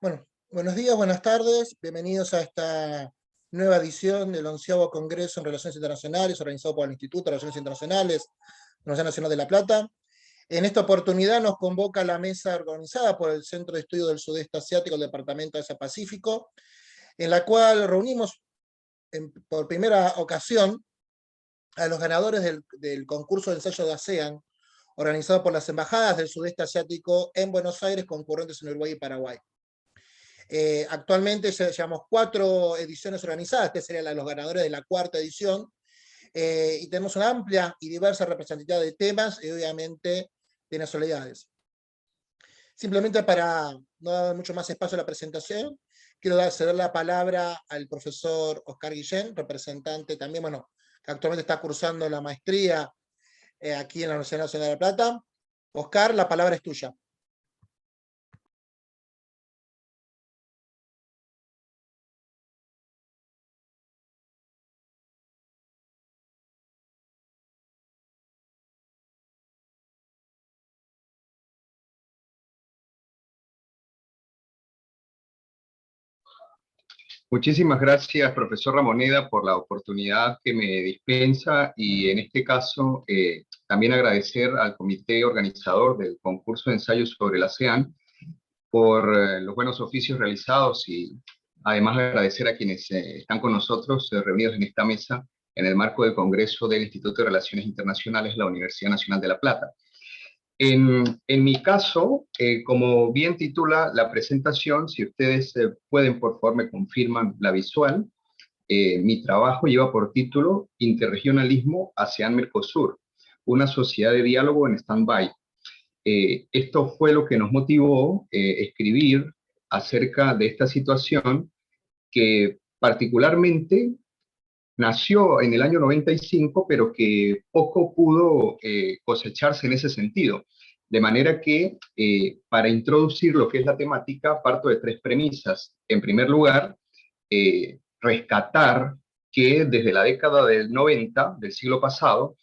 Bueno, buenos días, buenas tardes, bienvenidos a esta nueva edición del 11º Congreso en Relaciones Internacionales, organizado por el Instituto de Relaciones Internacionales, Universidad Nacional de La Plata. En esta oportunidad nos convoca la mesa organizada por el Centro de Estudio del Sudeste Asiático del Departamento de Asia-Pacífico, en la cual reunimos por primera ocasión a los ganadores del concurso de ensayo de ASEAN, organizado por las embajadas del Sudeste Asiático en Buenos Aires, concurrentes en Uruguay y Paraguay. Actualmente llevamos 4 ediciones organizadas, esta sería la de los ganadores de la 4ª edición, y tenemos una amplia y diversa representatividad de temas y obviamente de nacionalidades. Simplemente para no dar mucho más espacio a la presentación, quiero ceder la palabra al profesor Oscar Guillén, representante también, bueno, que actualmente está cursando la maestría aquí en la Universidad Nacional de La Plata. Oscar, la palabra es tuya. Muchísimas gracias, profesor Ramoneda, por la oportunidad que me dispensa y en este caso también agradecer al comité organizador del concurso de ensayos sobre el ASEAN por los buenos oficios realizados y además agradecer a quienes están con nosotros reunidos en esta mesa en el marco del Congreso del Instituto de Relaciones Internacionales de la Universidad Nacional de La Plata. En mi caso, como bien titula la presentación, si ustedes pueden, por favor, me confirman la visual, mi trabajo lleva por título Interregionalismo ASEAN-Mercosur, una sociedad de diálogo en stand-by. Esto fue lo que nos motivó escribir acerca de esta situación que particularmente nació en el año 95, pero que poco pudo cosecharse en ese sentido. De manera que, para introducir lo que es la temática, parto de 3 premisas. En primer lugar, rescatar que desde la década del 90 del siglo pasado,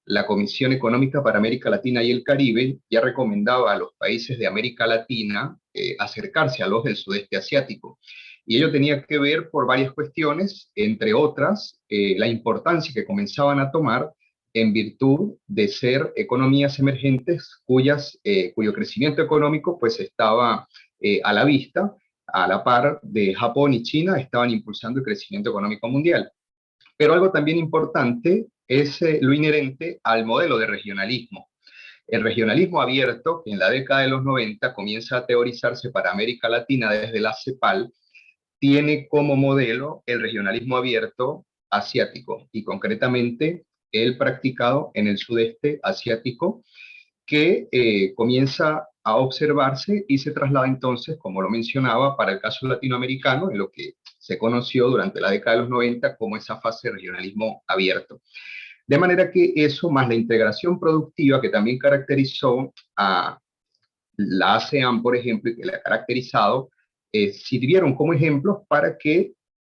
la Comisión Económica para América Latina y el Caribe ya recomendaba a los países de América Latina acercarse a los del sudeste asiático. Y ello tenía que ver por varias cuestiones, entre otras, la importancia que comenzaban a tomar en virtud de ser economías emergentes cuyo crecimiento económico pues estaba a la vista, a la par de Japón y China, estaban impulsando el crecimiento económico mundial. Pero algo también importante es lo inherente al modelo de regionalismo. El regionalismo abierto, que en la década de los 90 comienza a teorizarse para América Latina desde la CEPAL, tiene como modelo el regionalismo abierto asiático y concretamente el practicado en el sudeste asiático, que comienza a observarse y se traslada entonces, como lo mencionaba, para el caso latinoamericano, en lo que se conoció durante la década de los 90 como esa fase de regionalismo abierto. De manera que eso, más la integración productiva que también caracterizó a la ASEAN, por ejemplo, y que la ha caracterizado, sirvieron como ejemplos para que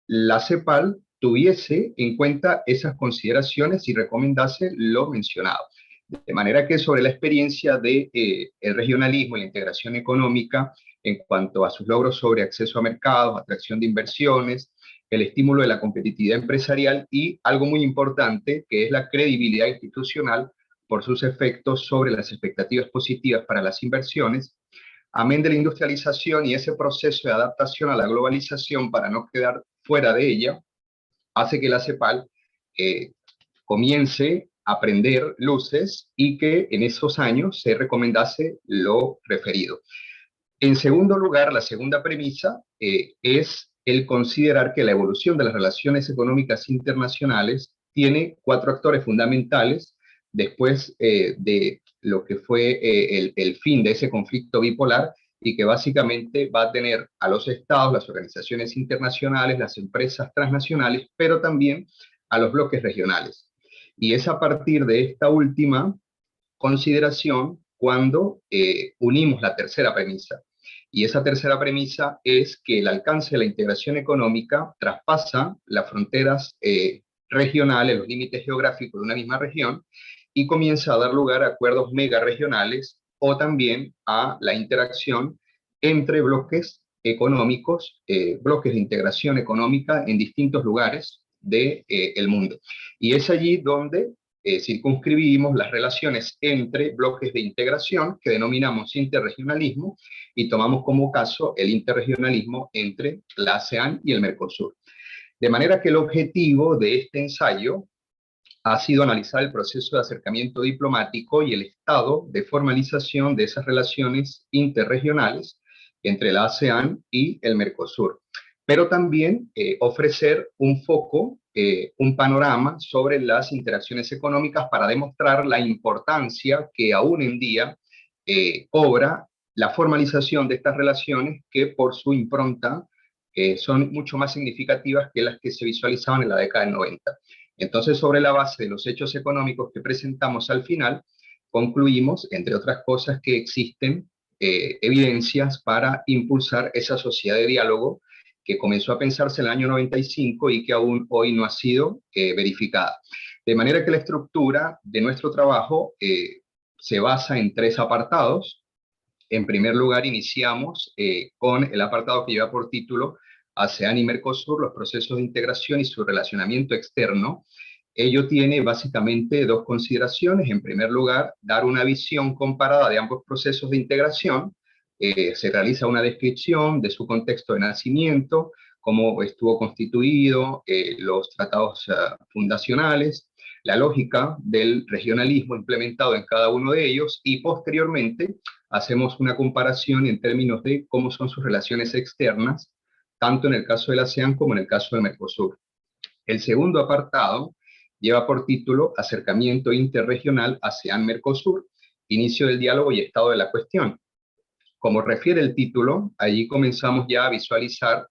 la CEPAL tuviese en cuenta esas consideraciones y recomendase lo mencionado. De manera que sobre la experiencia de el regionalismo y la integración económica en cuanto a sus logros sobre acceso a mercados, atracción de inversiones, el estímulo de la competitividad empresarial y algo muy importante que es la credibilidad institucional por sus efectos sobre las expectativas positivas para las inversiones, amén de la industrialización y ese proceso de adaptación a la globalización para no quedar fuera de ella, hace que la CEPAL comience a prender luces y que en esos años se recomendase lo referido. En segundo lugar, la segunda premisa es el considerar que la evolución de las relaciones económicas internacionales tiene 4 actores fundamentales después de lo que fue el fin de ese conflicto bipolar y que básicamente va a tener a los estados, las organizaciones internacionales, las empresas transnacionales, pero también a los bloques regionales. Y es a partir de esta última consideración cuando unimos la tercera premisa. Y esa tercera premisa es que el alcance de la integración económica traspasa las fronteras regionales, los límites geográficos de una misma región, y comienza a dar lugar a acuerdos megaregionales o también a la interacción entre bloques económicos, bloques de integración económica en distintos lugares del mundo. Y es allí donde circunscribimos las relaciones entre bloques de integración que denominamos interregionalismo y tomamos como caso el interregionalismo entre la ASEAN y el Mercosur. De manera que el objetivo de este ensayo ha sido analizar el proceso de acercamiento diplomático y el estado de formalización de esas relaciones interregionales entre la ASEAN y el Mercosur, pero también ofrecer un foco, un panorama sobre las interacciones económicas para demostrar la importancia que aún en día cobra la formalización de estas relaciones que por su impronta son mucho más significativas que las que se visualizaban en la década del 90. Entonces, sobre la base de los hechos económicos que presentamos al final, concluimos, entre otras cosas, que existen evidencias para impulsar esa sociedad de diálogo que comenzó a pensarse en el año 95 y que aún hoy no ha sido verificada. De manera que la estructura de nuestro trabajo se basa en tres apartados. En primer lugar, iniciamos con el apartado que lleva por título ASEAN y Mercosur, los procesos de integración y su relacionamiento externo. Ello tiene básicamente dos consideraciones. En primer lugar, dar una visión comparada de ambos procesos de integración. Se realiza una descripción de su contexto de nacimiento, cómo estuvo constituido, los tratados fundacionales, la lógica del regionalismo implementado en cada uno de ellos y posteriormente hacemos una comparación en términos de cómo son sus relaciones externas, tanto en el caso de la ASEAN como en el caso de Mercosur. El segundo apartado lleva por título Acercamiento interregional ASEAN-Mercosur, inicio del diálogo y estado de la cuestión. Como refiere el título, allí comenzamos ya a visualizar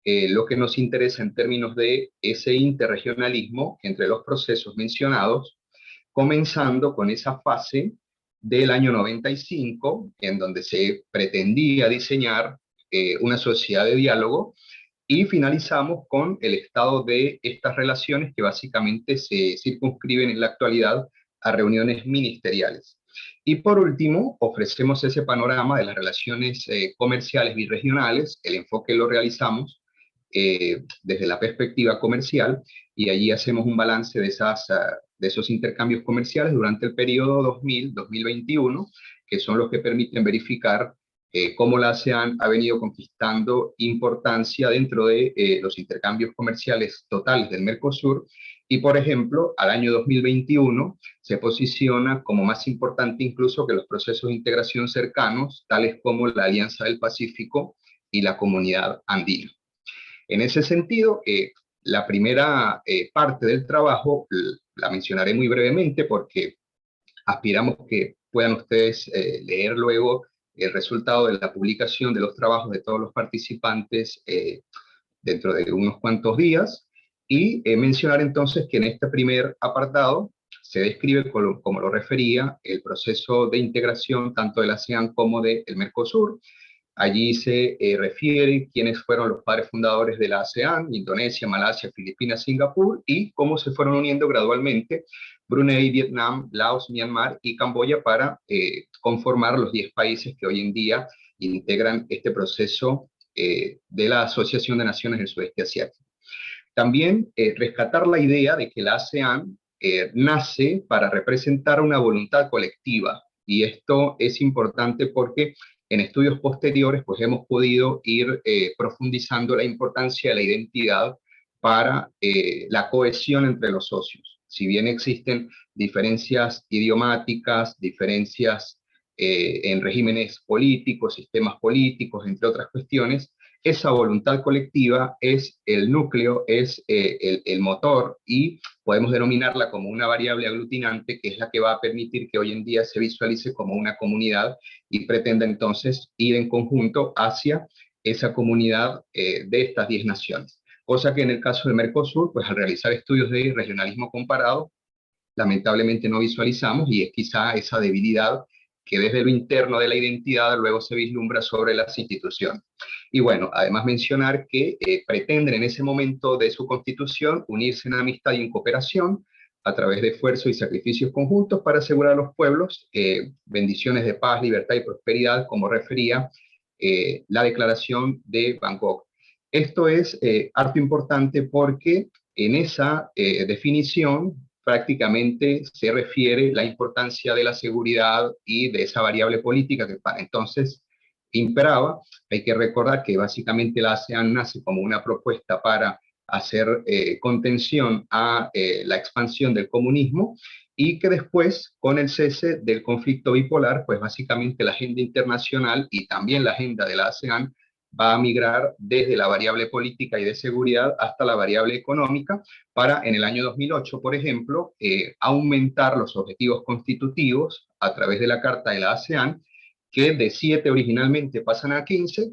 lo que nos interesa en términos de ese interregionalismo entre los procesos mencionados, comenzando con esa fase del año 95, en donde se pretendía diseñar una sociedad de diálogo, y finalizamos con el estado de estas relaciones que básicamente se circunscriben en la actualidad a reuniones ministeriales. Y por último, ofrecemos ese panorama de las relaciones comerciales birregionales. El enfoque lo realizamos desde la perspectiva comercial y allí hacemos un balance de esos intercambios comerciales durante el periodo 2000-2021, que son los que permiten verificar cómo la ASEAN ha venido conquistando importancia dentro de los intercambios comerciales totales del Mercosur. Y, por ejemplo, al año 2021 se posiciona como más importante incluso que los procesos de integración cercanos, tales como la Alianza del Pacífico y la Comunidad Andina. En ese sentido, la primera parte del trabajo la mencionaré muy brevemente porque aspiramos que puedan ustedes leer luego el resultado de la publicación de los trabajos de todos los participantes dentro de unos cuantos días, y mencionar entonces que en este primer apartado se describe, como lo refería, el proceso de integración tanto de la ASEAN como del Mercosur. Allí se refiere quiénes fueron los padres fundadores de la ASEAN: Indonesia, Malasia, Filipinas, Singapur, y cómo se fueron uniendo gradualmente Brunei, Vietnam, Laos, Myanmar y Camboya para conformar los 10 países que hoy en día integran este proceso de la Asociación de Naciones del Sudeste Asiático. También rescatar la idea de que la ASEAN nace para representar una voluntad colectiva, y esto es importante porque en estudios posteriores pues hemos podido ir profundizando la importancia de la identidad para la cohesión entre los socios. Si bien existen diferencias idiomáticas, diferencias en regímenes políticos, sistemas políticos, entre otras cuestiones, esa voluntad colectiva es el núcleo, es el motor, y podemos denominarla como una variable aglutinante que es la que va a permitir que hoy en día se visualice como una comunidad y pretenda entonces ir en conjunto hacia esa comunidad de estas 10 naciones. Cosa que en el caso del Mercosur, pues al realizar estudios de regionalismo comparado, lamentablemente no visualizamos, y es quizá esa debilidad que desde lo interno de la identidad luego se vislumbra sobre las instituciones. Y bueno, además mencionar que pretenden en ese momento de su constitución unirse en amistad y en cooperación a través de esfuerzos y sacrificios conjuntos para asegurar a los pueblos bendiciones de paz, libertad y prosperidad, como refería la declaración de Bangkok. Esto es harto importante porque en esa definición prácticamente se refiere la importancia de la seguridad y de esa variable política que para entonces imperaba. Hay que recordar que básicamente la ASEAN nace como una propuesta para hacer contención a la expansión del comunismo, y que después, con el cese del conflicto bipolar, pues básicamente la agenda internacional y también la agenda de la ASEAN va a migrar desde la variable política y de seguridad hasta la variable económica, para en el año 2008, por ejemplo, aumentar los objetivos constitutivos a través de la Carta de la ASEAN, que de 7 originalmente pasan a 15,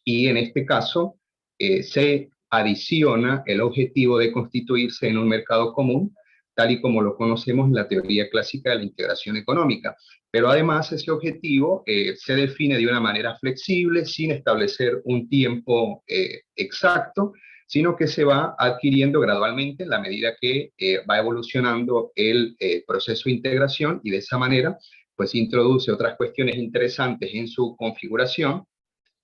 y en este caso se adiciona el objetivo de constituirse en un mercado común, tal y como lo conocemos en la teoría clásica de la integración económica. Pero además ese objetivo se define de una manera flexible, sin establecer un tiempo exacto, sino que se va adquiriendo gradualmente en la medida que va evolucionando el proceso de integración, y de esa manera pues introduce otras cuestiones interesantes en su configuración,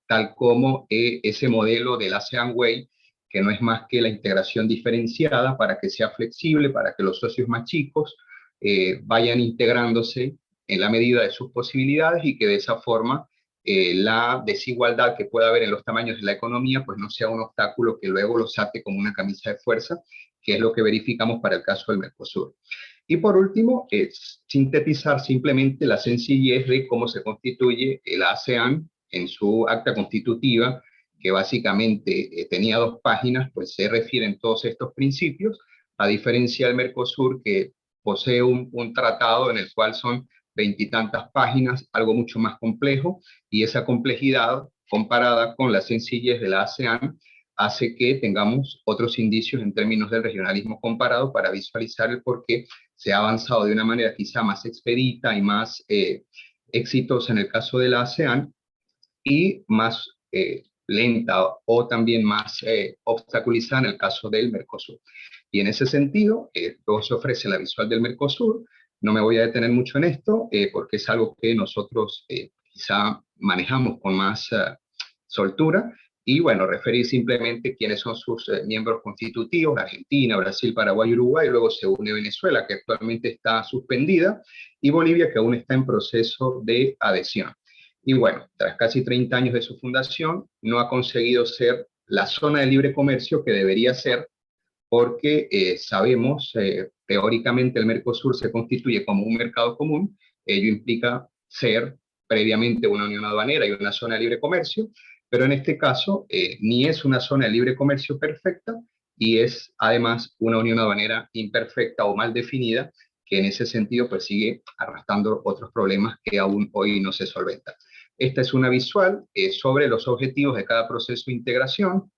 tal como ese modelo del ASEAN Way, que no es más que la integración diferenciada para que sea flexible, para que los socios más chicos vayan integrándose en la medida de sus posibilidades, y que de esa forma la desigualdad que pueda haber en los tamaños de la economía pues no sea un obstáculo que luego los ate como una camisa de fuerza, que es lo que verificamos para el caso del Mercosur. Y por último, es sintetizar simplemente la sencillez de cómo se constituye el ASEAN en su acta constitutiva, que básicamente tenía 2 páginas, pues se refieren todos estos principios, a diferencia del Mercosur, que posee un tratado en el cual son 20 y tantas páginas, algo mucho más complejo, y esa complejidad comparada con la sencillez de la ASEAN hace que tengamos otros indicios en términos del regionalismo comparado para visualizar el por qué se ha avanzado de una manera quizá más expedita y más exitosa en el caso de la ASEAN, y más lenta o también más obstaculizada en el caso del Mercosur. Y en ese sentido, luego se ofrece la visual del Mercosur. No me voy a detener mucho en esto porque es algo que nosotros quizá manejamos con más soltura. Y bueno, referir simplemente quiénes son sus miembros constitutivos: Argentina, Brasil, Paraguay, Uruguay. Luego se une Venezuela, que actualmente está suspendida, y Bolivia, que aún está en proceso de adhesión. Y bueno, tras casi 30 años de su fundación, no ha conseguido ser la zona de libre comercio que debería ser, porque sabemos, teóricamente el Mercosur se constituye como un mercado común. Ello implica ser previamente una unión aduanera y una zona de libre comercio, pero en este caso ni es una zona de libre comercio perfecta, y es además una unión aduanera imperfecta o mal definida, que en ese sentido pues sigue arrastrando otros problemas que aún hoy no se solventan. Esta es una visual sobre los objetivos de cada proceso de integración.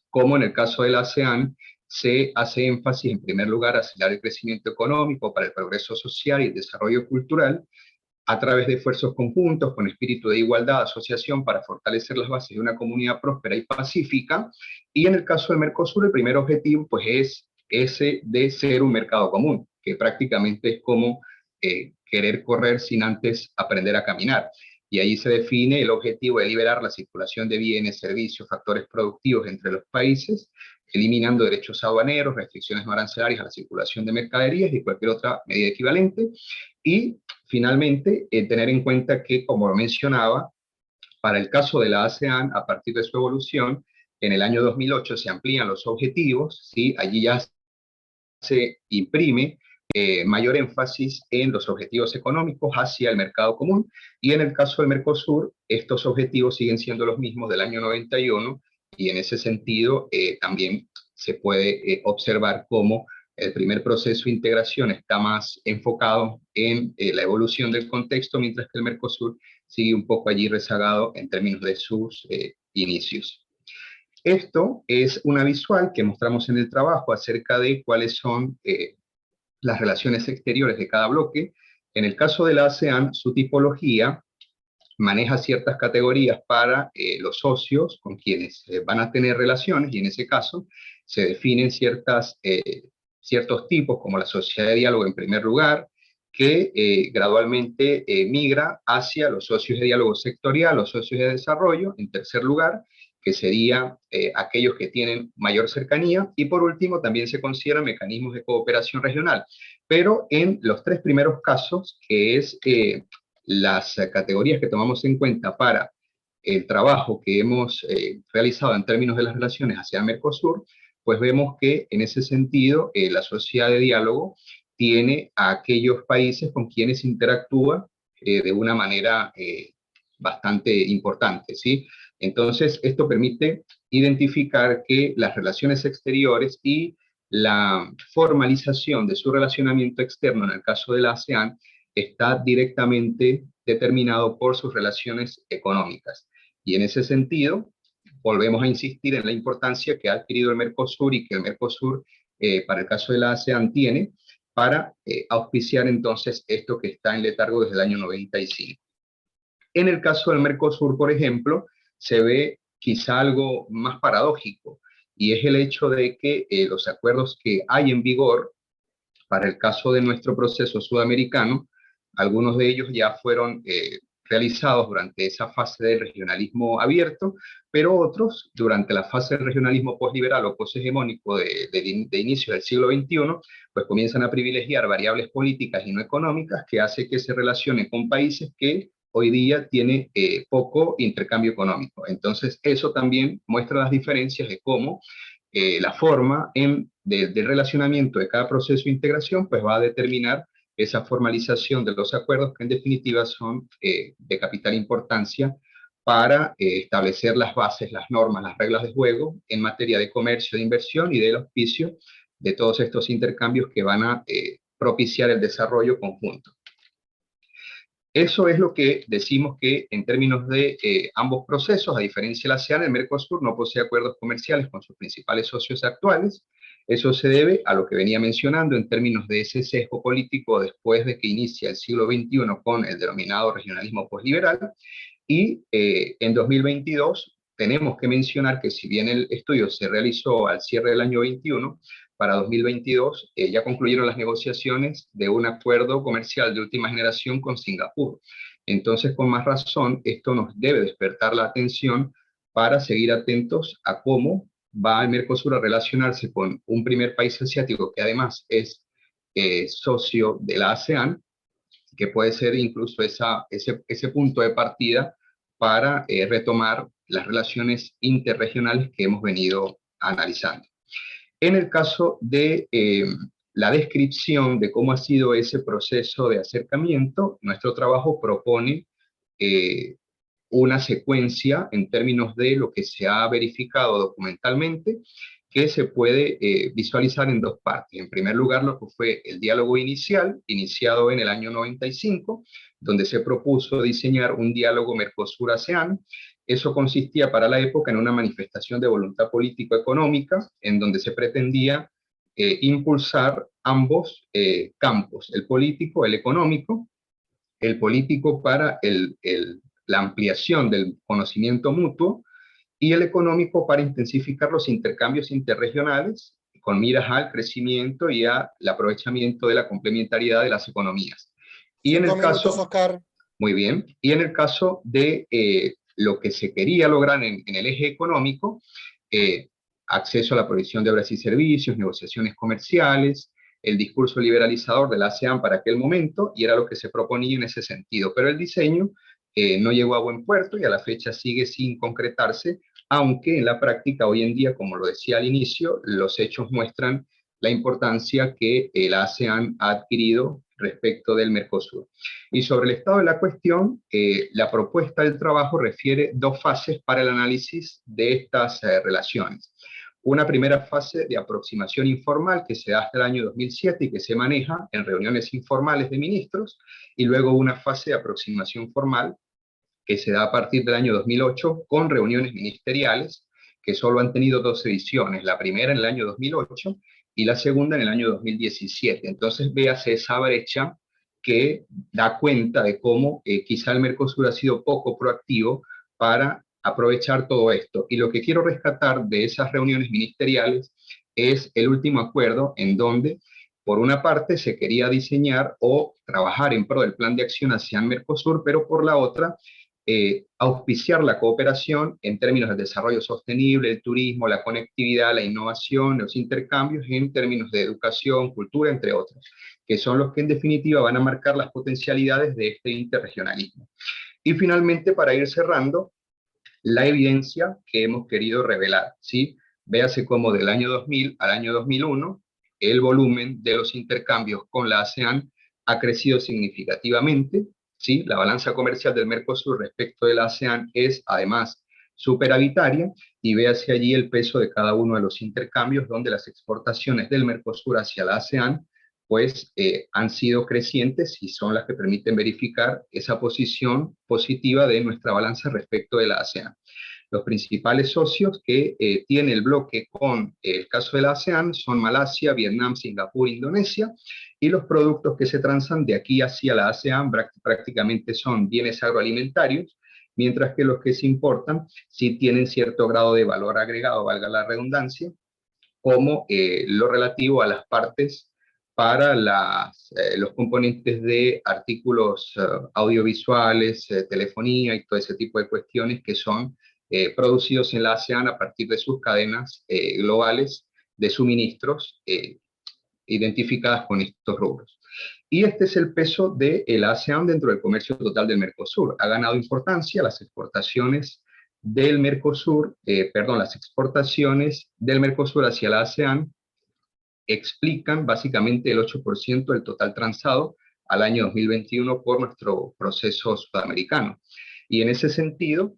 Como en el caso de la ASEAN, se hace énfasis en primer lugar a acelerar el crecimiento económico para el progreso social y el desarrollo cultural, a través de esfuerzos conjuntos con espíritu de igualdad, asociación, para fortalecer las bases de una comunidad próspera y pacífica. Y en el caso del Mercosur, el primer objetivo pues es ese de ser un mercado común, que prácticamente es como querer correr sin antes aprender a caminar. Y ahí se define el objetivo de liberar la circulación de bienes, servicios, factores productivos entre los países, eliminando derechos aduaneros, restricciones no arancelarias a la circulación de mercaderías y cualquier otra medida equivalente. Y finalmente, tener en cuenta que, como mencionaba, para el caso de la ASEAN, a partir de su evolución, en el año 2008 se amplían los objetivos, ¿sí? Allí ya se imprime mayor énfasis en los objetivos económicos hacia el mercado común, y en el caso del Mercosur, estos objetivos siguen siendo los mismos del año 91, y en ese sentido también se puede observar cómo el primer proceso de integración está más enfocado en la evolución del contexto, mientras que el Mercosur sigue un poco allí rezagado en términos de sus inicios. Esto es una visual que mostramos en el trabajo acerca de cuáles son las relaciones exteriores de cada bloque. En el caso de la ASEAN, su tipología maneja ciertas categorías para los socios con quienes van a tener relaciones, y en ese caso se definen ciertos tipos, como la sociedad de diálogo en primer lugar, que gradualmente migra hacia los socios de diálogo sectorial, los socios de desarrollo, en tercer lugar, que serían aquellos que tienen mayor cercanía, y por último también se consideran mecanismos de cooperación regional. Pero en los tres primeros casos, que es las categorías que tomamos en cuenta para el trabajo que hemos realizado en términos de las relaciones hacia Mercosur, pues vemos que en ese sentido la sociedad de diálogo tiene a aquellos países con quienes interactúa de una manera bastante importante, ¿sí? Entonces, esto permite identificar que las relaciones exteriores y la formalización de su relacionamiento externo, en el caso de la ASEAN, está directamente determinado por sus relaciones económicas. Y en ese sentido, volvemos a insistir en la importancia que ha adquirido el Mercosur y que el Mercosur, para el caso de la ASEAN, tiene para auspiciar entonces esto que está en letargo desde el año 95. En el caso del Mercosur, por ejemplo, se ve quizá algo más paradójico, y es el hecho de que los acuerdos que hay en vigor para el caso de nuestro proceso sudamericano, algunos de ellos ya fueron realizados durante esa fase del regionalismo abierto, pero otros durante la fase del regionalismo posliberal o poshegemónico de inicio del siglo XXI, pues comienzan a privilegiar variables políticas y no económicas que hace que se relacione con países que hoy día tiene poco intercambio económico. Entonces, eso también muestra las diferencias de cómo la forma de relacionamiento de cada proceso de integración pues va a determinar esa formalización de los acuerdos que en definitiva son de capital importancia para establecer las bases, las normas, las reglas de juego en materia de comercio, de inversión y del auspicio de todos estos intercambios que van a propiciar el desarrollo conjunto. Eso es lo que decimos que en términos de ambos procesos, a diferencia de la ASEAN, el Mercosur no posee acuerdos comerciales con sus principales socios actuales. Eso se debe a lo que venía mencionando en términos de ese sesgo político después de que inicia el siglo XXI con el denominado regionalismo posliberal. Y en 2022 tenemos que mencionar que si bien el estudio se realizó al cierre del año 21, para 2022 ya concluyeron las negociaciones de un acuerdo comercial de última generación con Singapur. Entonces, con más razón, esto nos debe despertar la atención para seguir atentos a cómo va el Mercosur a relacionarse con un primer país asiático que además es socio de la ASEAN, que puede ser incluso ese punto de partida para retomar las relaciones interregionales que hemos venido analizando. En el caso de la descripción de cómo ha sido ese proceso de acercamiento, nuestro trabajo propone una secuencia en términos de lo que se ha verificado documentalmente, que se puede visualizar en dos partes. En primer lugar, lo que fue el diálogo inicial, iniciado en el año 95, donde se propuso diseñar un diálogo Mercosur-ASEAN. Eso consistía para la época en una manifestación de voluntad político-económica, en donde se pretendía impulsar ambos campos, el político, el político para la ampliación del conocimiento mutuo, y el económico para intensificar los intercambios interregionales con miras al crecimiento y al aprovechamiento de la complementariedad de las economías. Y en 5 el minutos, caso, Oscar. muy bien, y en el caso de lo que se quería lograr en el eje económico, acceso a la provisión de obras y servicios, negociaciones comerciales, el discurso liberalizador de la ASEAN para aquel momento, y era lo que se proponía en ese sentido. Pero el diseño no llegó a buen puerto y a la fecha sigue sin concretarse, aunque en la práctica hoy en día, como lo decía al inicio, los hechos muestran la importancia que la ASEAN ha adquirido respecto del Mercosur. Y sobre el estado de la cuestión, la propuesta del trabajo refiere dos fases para el análisis de estas relaciones. Una primera fase de aproximación informal que se da hasta el año 2007 y que se maneja en reuniones informales de ministros, y luego una fase de aproximación formal que se da a partir del año 2008 con reuniones ministeriales que solo han tenido dos ediciones, la primera en el año 2008 y la segunda en el año 2017. Entonces véase esa brecha que da cuenta de cómo quizá el Mercosur ha sido poco proactivo para aprovechar todo esto. Y lo que quiero rescatar de esas reuniones ministeriales es el último acuerdo en donde por una parte se quería diseñar o trabajar en pro del plan de acción ASEAN-Mercosur, pero por la otra, auspiciar la cooperación en términos del desarrollo sostenible, el turismo, la conectividad, la innovación, los intercambios en términos de educación, cultura, entre otros, que son los que en definitiva van a marcar las potencialidades de este interregionalismo. Y finalmente, para ir cerrando, la evidencia que hemos querido revelar, ¿sí? Véase cómo del año 2000 al año 2001, el volumen de los intercambios con la ASEAN ha crecido significativamente, ¿sí? La balanza comercial del Mercosur respecto de la ASEAN es, además, superavitaria, y véase allí el peso de cada uno de los intercambios, donde las exportaciones del Mercosur hacia la ASEAN pues han sido crecientes y son las que permiten verificar esa posición positiva de nuestra balanza respecto de la ASEAN. Los principales socios que tiene el bloque con el caso de la ASEAN son Malasia, Vietnam, Singapur, Indonesia, y los productos que se transan de aquí hacia la ASEAN prácticamente son bienes agroalimentarios, mientras que los que se importan sí tienen cierto grado de valor agregado, valga la redundancia, como lo relativo a las partes para los componentes de artículos audiovisuales, telefonía y todo ese tipo de cuestiones que son producidos en la ASEAN a partir de sus cadenas globales de suministros identificadas con estos rubros. Y este es el peso de la ASEAN dentro del comercio total del Mercosur. Ha ganado importancia las exportaciones del Mercosur, las exportaciones del Mercosur hacia la ASEAN explican básicamente el 8% del total transado al año 2021 por nuestro proceso sudamericano. Y en ese sentido,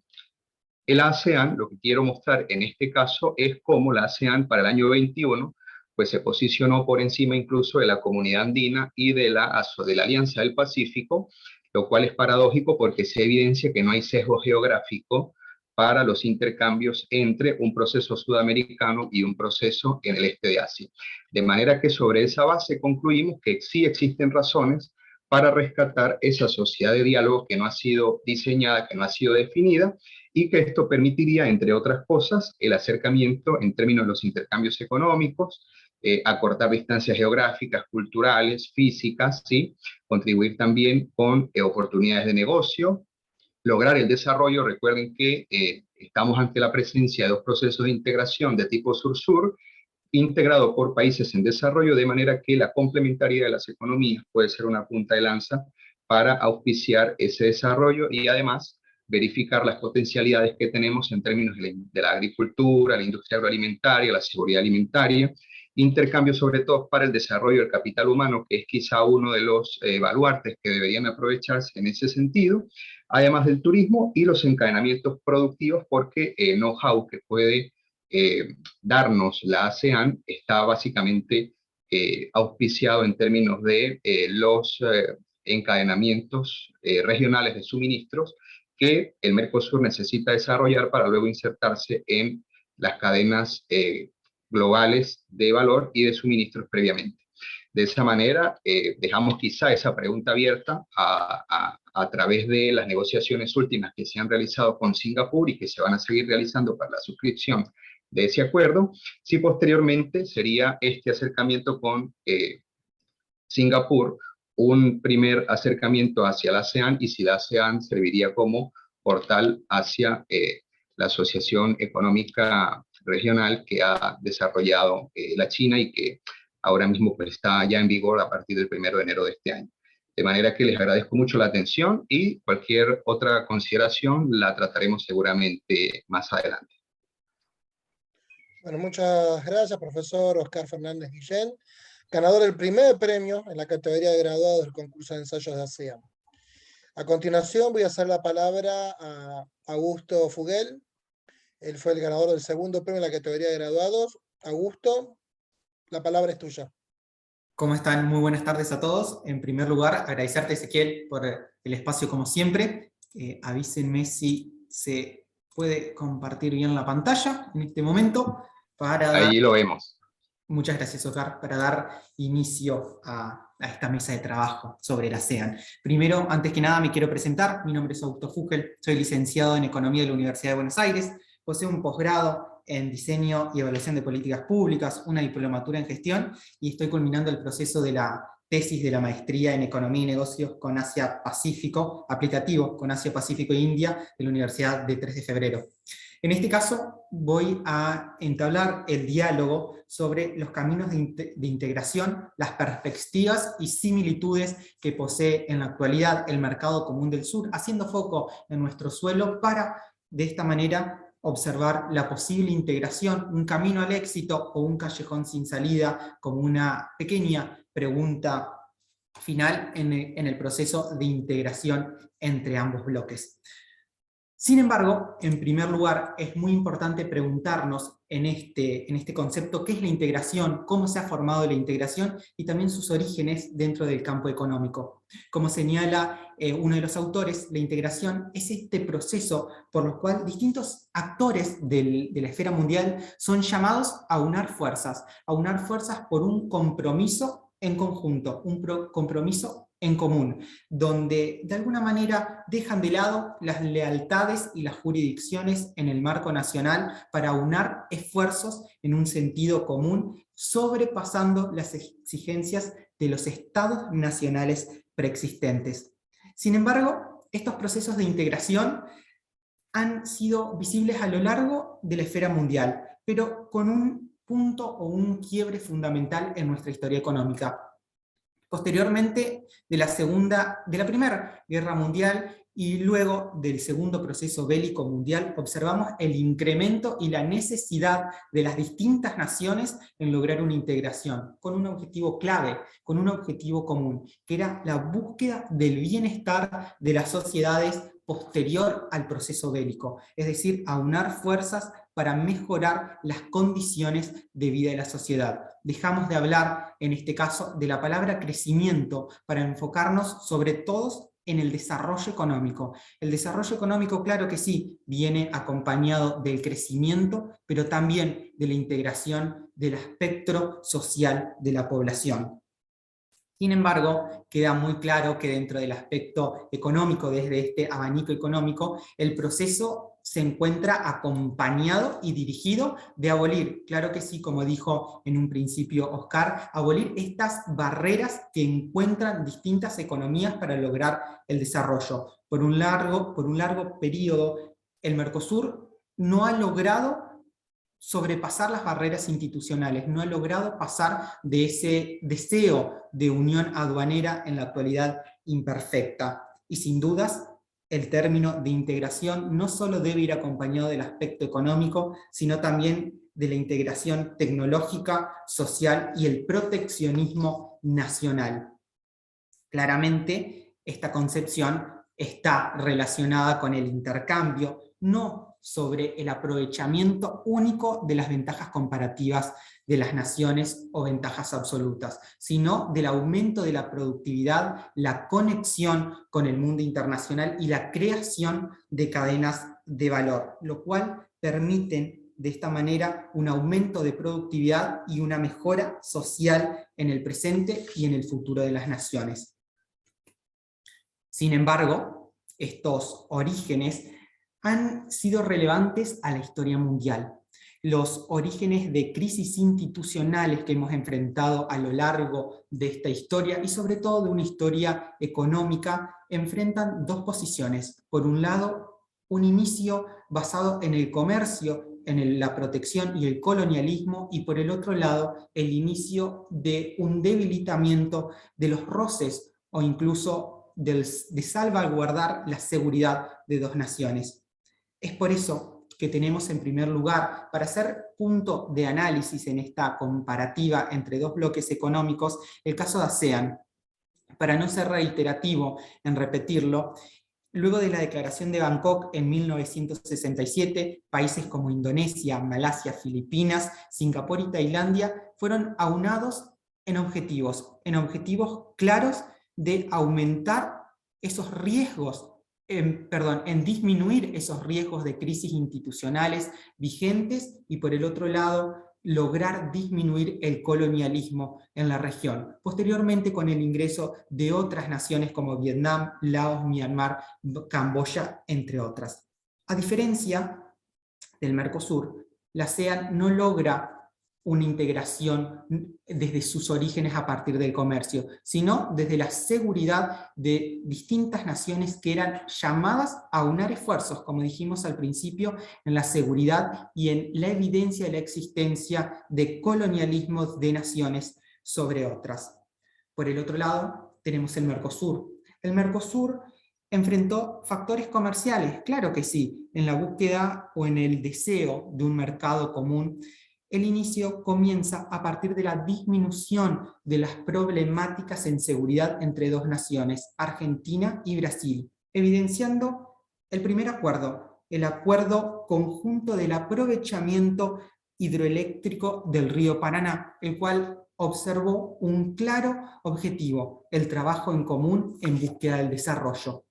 el ASEAN, lo que quiero mostrar en este caso es cómo la ASEAN para el año 21 pues se posicionó por encima incluso de la Comunidad Andina y de la Alianza del Pacífico, lo cual es paradójico porque se evidencia que no hay sesgo geográfico para los intercambios entre un proceso sudamericano y un proceso en el este de Asia. De manera que sobre esa base concluimos que sí existen razones para rescatar esa sociedad de diálogo que no ha sido diseñada, que no ha sido definida, y que esto permitiría, entre otras cosas, el acercamiento en términos de los intercambios económicos, acortar distancias geográficas, culturales, físicas, ¿sí? Contribuir también con oportunidades de negocio, lograr el desarrollo. Recuerden que estamos ante la presencia de dos procesos de integración de tipo sur-sur, integrado por países en desarrollo, de manera que la complementariedad de las economías puede ser una punta de lanza para auspiciar ese desarrollo y además verificar las potencialidades que tenemos en términos de la agricultura, la industria agroalimentaria, la seguridad alimentaria, intercambio sobre todo para el desarrollo del capital humano, que es quizá uno de los baluartes que deberían aprovecharse en ese sentido, además del turismo y los encadenamientos productivos, porque el know-how que puede darnos la ASEAN está básicamente auspiciado en términos de los encadenamientos regionales de suministros que el Mercosur necesita desarrollar para luego insertarse en las cadenas globales de valor y de suministros previamente. De esa manera, dejamos quizá esa pregunta abierta a través de las negociaciones últimas que se han realizado con Singapur y que se van a seguir realizando para la suscripción de ese acuerdo, si posteriormente sería este acercamiento con Singapur un primer acercamiento hacia la ASEAN, y si la ASEAN serviría como portal hacia la Asociación Económica Regional que ha desarrollado la China y que ahora mismo pues, está ya en vigor a partir del 1 de enero de este año. De manera que les agradezco mucho la atención y cualquier otra consideración la trataremos seguramente más adelante. Bueno, muchas gracias, profesor Oscar Fernández Guillén, ganador del primer premio en la categoría de graduados del concurso de ensayos de ASEAN. A continuación voy a hacer la palabra a Augusto Fuguel. Él fue el ganador del segundo premio en la categoría de graduados. Augusto, la palabra es tuya. ¿Cómo están? Muy buenas tardes a todos. En primer lugar, agradecerte, Ezequiel, por el espacio como siempre. Avísenme si se puede compartir bien la pantalla en este momento. Ahí lo vemos. Muchas gracias, Oscar, para dar inicio a esta mesa de trabajo sobre el ASEAN. Primero, antes que nada, me quiero presentar. Mi nombre es Augusto Fuguel, soy licenciado en Economía de la Universidad de Buenos Aires, poseo un posgrado en diseño y evaluación de políticas públicas, una diplomatura en gestión, y estoy culminando el proceso de la tesis de la maestría en Economía y Negocios con Asia-Pacífico, aplicativo con Asia-Pacífico e India, de la Universidad de 3 de Febrero. En este caso voy a entablar el diálogo sobre los caminos de integración, las perspectivas y similitudes que posee en la actualidad el mercado común del sur, haciendo foco en nuestro suelo para, de esta manera, observar la posible integración, un camino al éxito o un callejón sin salida, como una pequeña pregunta final en el proceso de integración entre ambos bloques. Sin embargo, en primer lugar, es muy importante preguntarnos en este concepto qué es la integración, cómo se ha formado la integración y también sus orígenes dentro del campo económico. Como señala uno de los autores, la integración es este proceso por el cual distintos actores de la esfera mundial son llamados a unar fuerzas por un compromiso en conjunto, un compromiso en común, donde de alguna manera dejan de lado las lealtades y las jurisdicciones en el marco nacional para aunar esfuerzos en un sentido común, sobrepasando las exigencias de los estados nacionales preexistentes. Sin embargo, estos procesos de integración han sido visibles a lo largo de la esfera mundial, pero con un punto o un quiebre fundamental en nuestra historia económica. Posteriormente de la Primera Guerra Mundial y luego del segundo proceso bélico mundial, observamos el incremento y la necesidad de las distintas naciones en lograr una integración, con un objetivo clave, con un objetivo común, que era la búsqueda del bienestar de las sociedades posterior al proceso bélico, es decir, aunar fuerzas para mejorar las condiciones de vida de la sociedad. Dejamos de hablar, en este caso, de la palabra crecimiento para enfocarnos sobre todo en el desarrollo económico. El desarrollo económico, claro que sí, viene acompañado del crecimiento, pero también de la integración del espectro social de la población. Sin embargo, queda muy claro que dentro del aspecto económico, desde este abanico económico, el proceso se encuentra acompañado y dirigido de abolir, claro que sí, como dijo en un principio Oscar, abolir estas barreras que encuentran distintas economías para lograr el desarrollo. Por un largo periodo, el Mercosur no ha logrado sobrepasar las barreras institucionales, no ha logrado pasar de ese deseo de unión aduanera en la actualidad imperfecta. Y sin dudas, el término de integración no solo debe ir acompañado del aspecto económico, sino también de la integración tecnológica, social y el proteccionismo nacional. Claramente, esta concepción está relacionada con el intercambio, no sobre el aprovechamiento único de las ventajas comparativas de las naciones o ventajas absolutas, sino del aumento de la productividad, la conexión con el mundo internacional y la creación de cadenas de valor, lo cual permiten de esta manera un aumento de productividad y una mejora social en el presente y en el futuro de las naciones. Sin embargo, estos orígenes han sido relevantes a la historia mundial. Los orígenes de crisis institucionales que hemos enfrentado a lo largo de esta historia, y sobre todo de una historia económica, enfrentan dos posiciones. Por un lado, un inicio basado en el comercio, en la protección y el colonialismo, y por el otro lado, el inicio de un debilitamiento de los roces, o incluso de salvaguardar la seguridad de dos naciones. Es por eso que tenemos en primer lugar, para hacer punto de análisis en esta comparativa entre dos bloques económicos, el caso de ASEAN. Para no ser reiterativo en repetirlo, luego de la declaración de Bangkok en 1967, países como Indonesia, Malasia, Filipinas, Singapur y Tailandia fueron aunados en objetivos claros de aumentar esos riesgos, en disminuir esos riesgos de crisis institucionales vigentes, y por el otro lado, lograr disminuir el colonialismo en la región. Posteriormente, con el ingreso de otras naciones como Vietnam, Laos, Myanmar, Camboya, entre otras. A diferencia del Mercosur, la ASEAN no logra una integración desde sus orígenes a partir del comercio, sino desde la seguridad de distintas naciones que eran llamadas a unar esfuerzos, como dijimos al principio, en la seguridad y en la evidencia de la existencia de colonialismos de naciones sobre otras. Por el otro lado, tenemos el Mercosur. El Mercosur enfrentó factores comerciales, claro que sí, en la búsqueda o en el deseo de un mercado común. El inicio comienza a partir de la disminución de las problemáticas en seguridad entre dos naciones, Argentina y Brasil, evidenciando el primer acuerdo, el acuerdo conjunto del aprovechamiento hidroeléctrico del río Paraná, el cual observó un claro objetivo, el trabajo en común en búsqueda del desarrollo.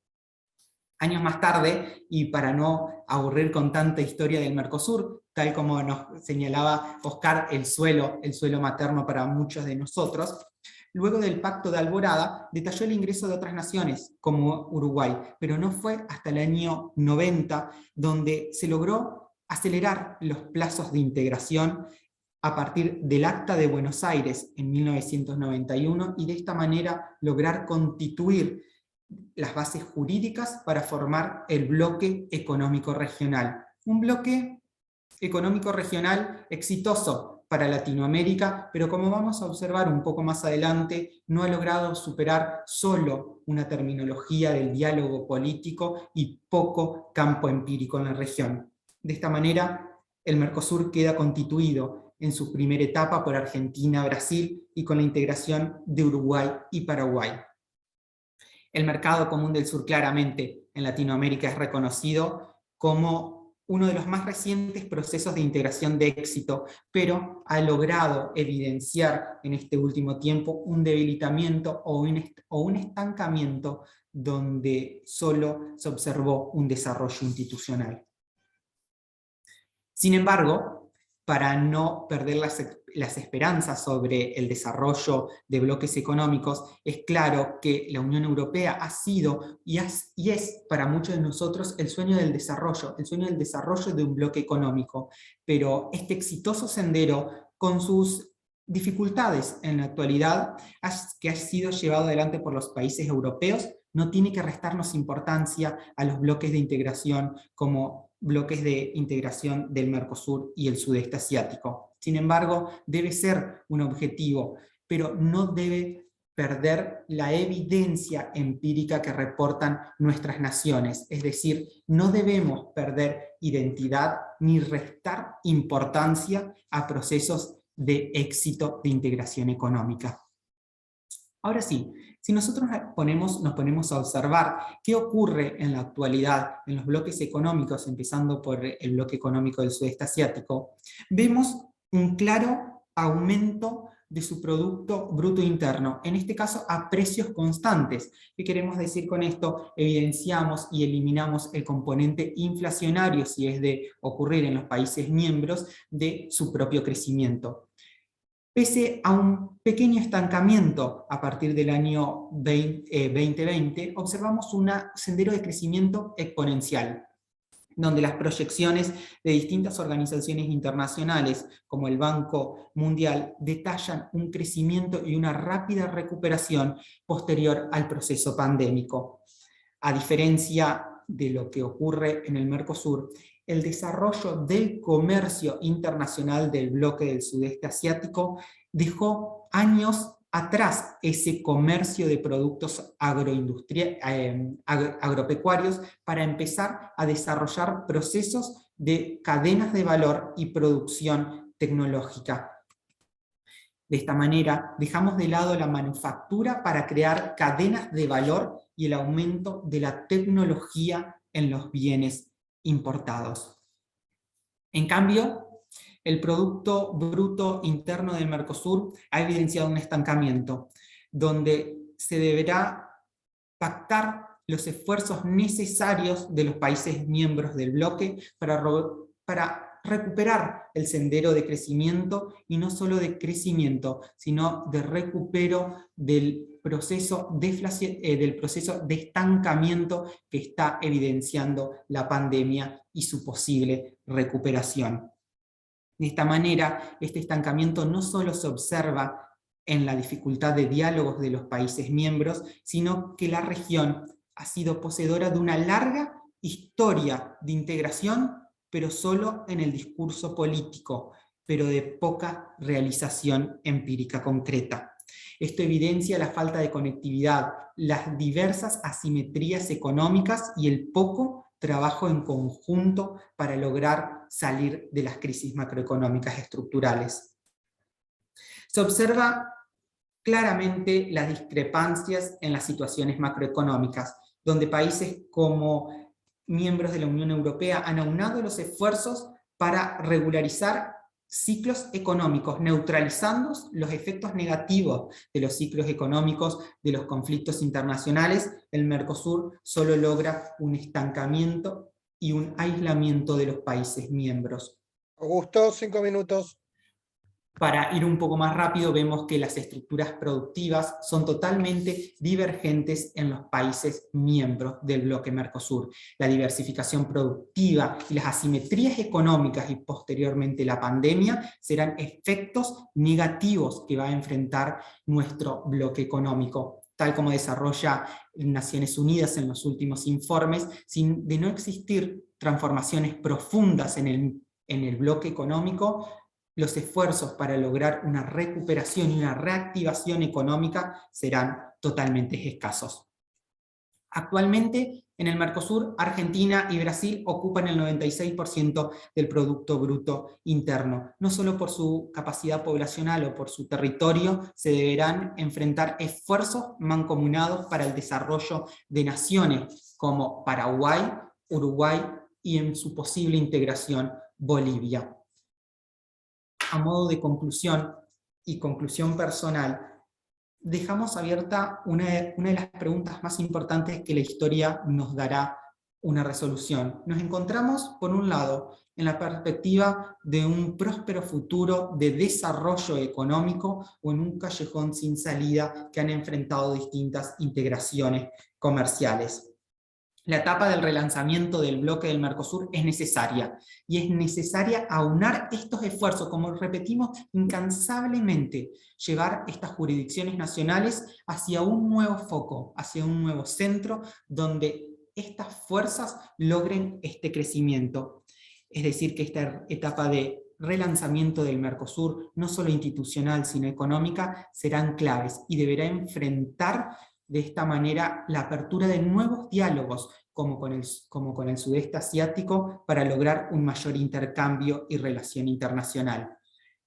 Años más tarde, y para no aburrir con tanta historia del Mercosur, tal como nos señalaba Oscar, el suelo materno para muchos de nosotros, luego del Pacto de Alborada, detalló el ingreso de otras naciones, como Uruguay, pero no fue hasta el año 90 donde se logró acelerar los plazos de integración a partir del Acta de Buenos Aires en 1991, y de esta manera lograr constituir las bases jurídicas para formar el bloque económico regional. Un bloque económico regional exitoso para Latinoamérica, pero como vamos a observar un poco más adelante, no ha logrado superar solo una terminología del diálogo político y poco campo empírico en la región. De esta manera, el Mercosur queda constituido en su primera etapa por Argentina, Brasil, y con la integración de Uruguay y Paraguay. El mercado común del sur claramente en Latinoamérica es reconocido como uno de los más recientes procesos de integración de éxito, pero ha logrado evidenciar en este último tiempo un debilitamiento o un estancamiento donde solo se observó un desarrollo institucional. Sin embargo, para no perder las esperanzas sobre el desarrollo de bloques económicos, es claro que la Unión Europea ha sido y es para muchos de nosotros el sueño del desarrollo de un bloque económico. Pero este exitoso sendero, con sus dificultades en la actualidad, que ha sido llevado adelante por los países europeos, no tiene que restarnos importancia a los bloques de integración como bloques de integración del Mercosur y el sudeste asiático. Sin embargo, debe ser un objetivo, pero no debe perder la evidencia empírica que reportan nuestras naciones. Es decir, no debemos perder identidad ni restar importancia a procesos de éxito de integración económica. Ahora sí, si nosotros nos ponemos a observar qué ocurre en la actualidad en los bloques económicos, empezando por el bloque económico del sudeste asiático, vemos un claro aumento de su Producto Bruto Interno, en este caso a precios constantes. ¿Qué queremos decir con esto? Evidenciamos y eliminamos el componente inflacionario, si es de ocurrir en los países miembros, de su propio crecimiento. Pese a un pequeño estancamiento a partir del año 2020, observamos un sendero de crecimiento exponencial, donde las proyecciones de distintas organizaciones internacionales, como el Banco Mundial, detallan un crecimiento y una rápida recuperación posterior al proceso pandémico. A diferencia de lo que ocurre en el Mercosur, el desarrollo del comercio internacional del bloque del sudeste asiático dejó años atrás ese comercio de productos agropecuarios para empezar a desarrollar procesos de cadenas de valor y producción tecnológica. De esta manera, dejamos de lado la manufactura para crear cadenas de valor y el aumento de la tecnología en los bienes importados. En cambio, el Producto Bruto Interno del Mercosur ha evidenciado un estancamiento, donde se deberá pactar los esfuerzos necesarios de los países miembros del bloque para recuperar el sendero de crecimiento, y no solo de crecimiento, sino de recupero del proceso de estancamiento que está evidenciando la pandemia y su posible recuperación. De esta manera, este estancamiento no solo se observa en la dificultad de diálogos de los países miembros, sino que la región ha sido poseedora de una larga historia de integración, pero solo en el discurso político, pero de poca realización empírica concreta. Esto evidencia la falta de conectividad, las diversas asimetrías económicas y el poco trabajo en conjunto para lograr salir de las crisis macroeconómicas estructurales. Se observa claramente las discrepancias en las situaciones macroeconómicas, donde países como miembros de la Unión Europea han aunado los esfuerzos para regularizar ciclos económicos, neutralizando los efectos negativos de los ciclos económicos de los conflictos internacionales. El Mercosur solo logra un estancamiento y un aislamiento de los países miembros. Augusto, 5 minutos. Para ir un poco más rápido, vemos que las estructuras productivas son totalmente divergentes en los países miembros del bloque Mercosur. La diversificación productiva y las asimetrías económicas y posteriormente la pandemia serán efectos negativos que va a enfrentar nuestro bloque económico. Tal como desarrolla Naciones Unidas en los últimos informes, de no existir transformaciones profundas en el bloque económico, los esfuerzos para lograr una recuperación y una reactivación económica serán totalmente escasos. Actualmente, en el Mercosur, Argentina y Brasil ocupan el 96% del Producto Bruto Interno. No solo por su capacidad poblacional o por su territorio, se deberán enfrentar esfuerzos mancomunados para el desarrollo de naciones como Paraguay, Uruguay y en su posible integración Bolivia. A modo de conclusión y conclusión personal, dejamos abierta una de las preguntas más importantes que la historia nos dará una resolución. Nos encontramos, por un lado, en la perspectiva de un próspero futuro de desarrollo económico o en un callejón sin salida que han enfrentado distintas integraciones comerciales. La etapa del relanzamiento del bloque del Mercosur es necesaria, y es necesaria aunar estos esfuerzos, como repetimos incansablemente, llevar estas jurisdicciones nacionales hacia un nuevo foco, hacia un nuevo centro, donde estas fuerzas logren este crecimiento. Es decir, que esta etapa de relanzamiento del Mercosur, no solo institucional, sino económica, serán claves, y deberá enfrentar de esta manera la apertura de nuevos diálogos, como con el sudeste asiático, para lograr un mayor intercambio y relación internacional.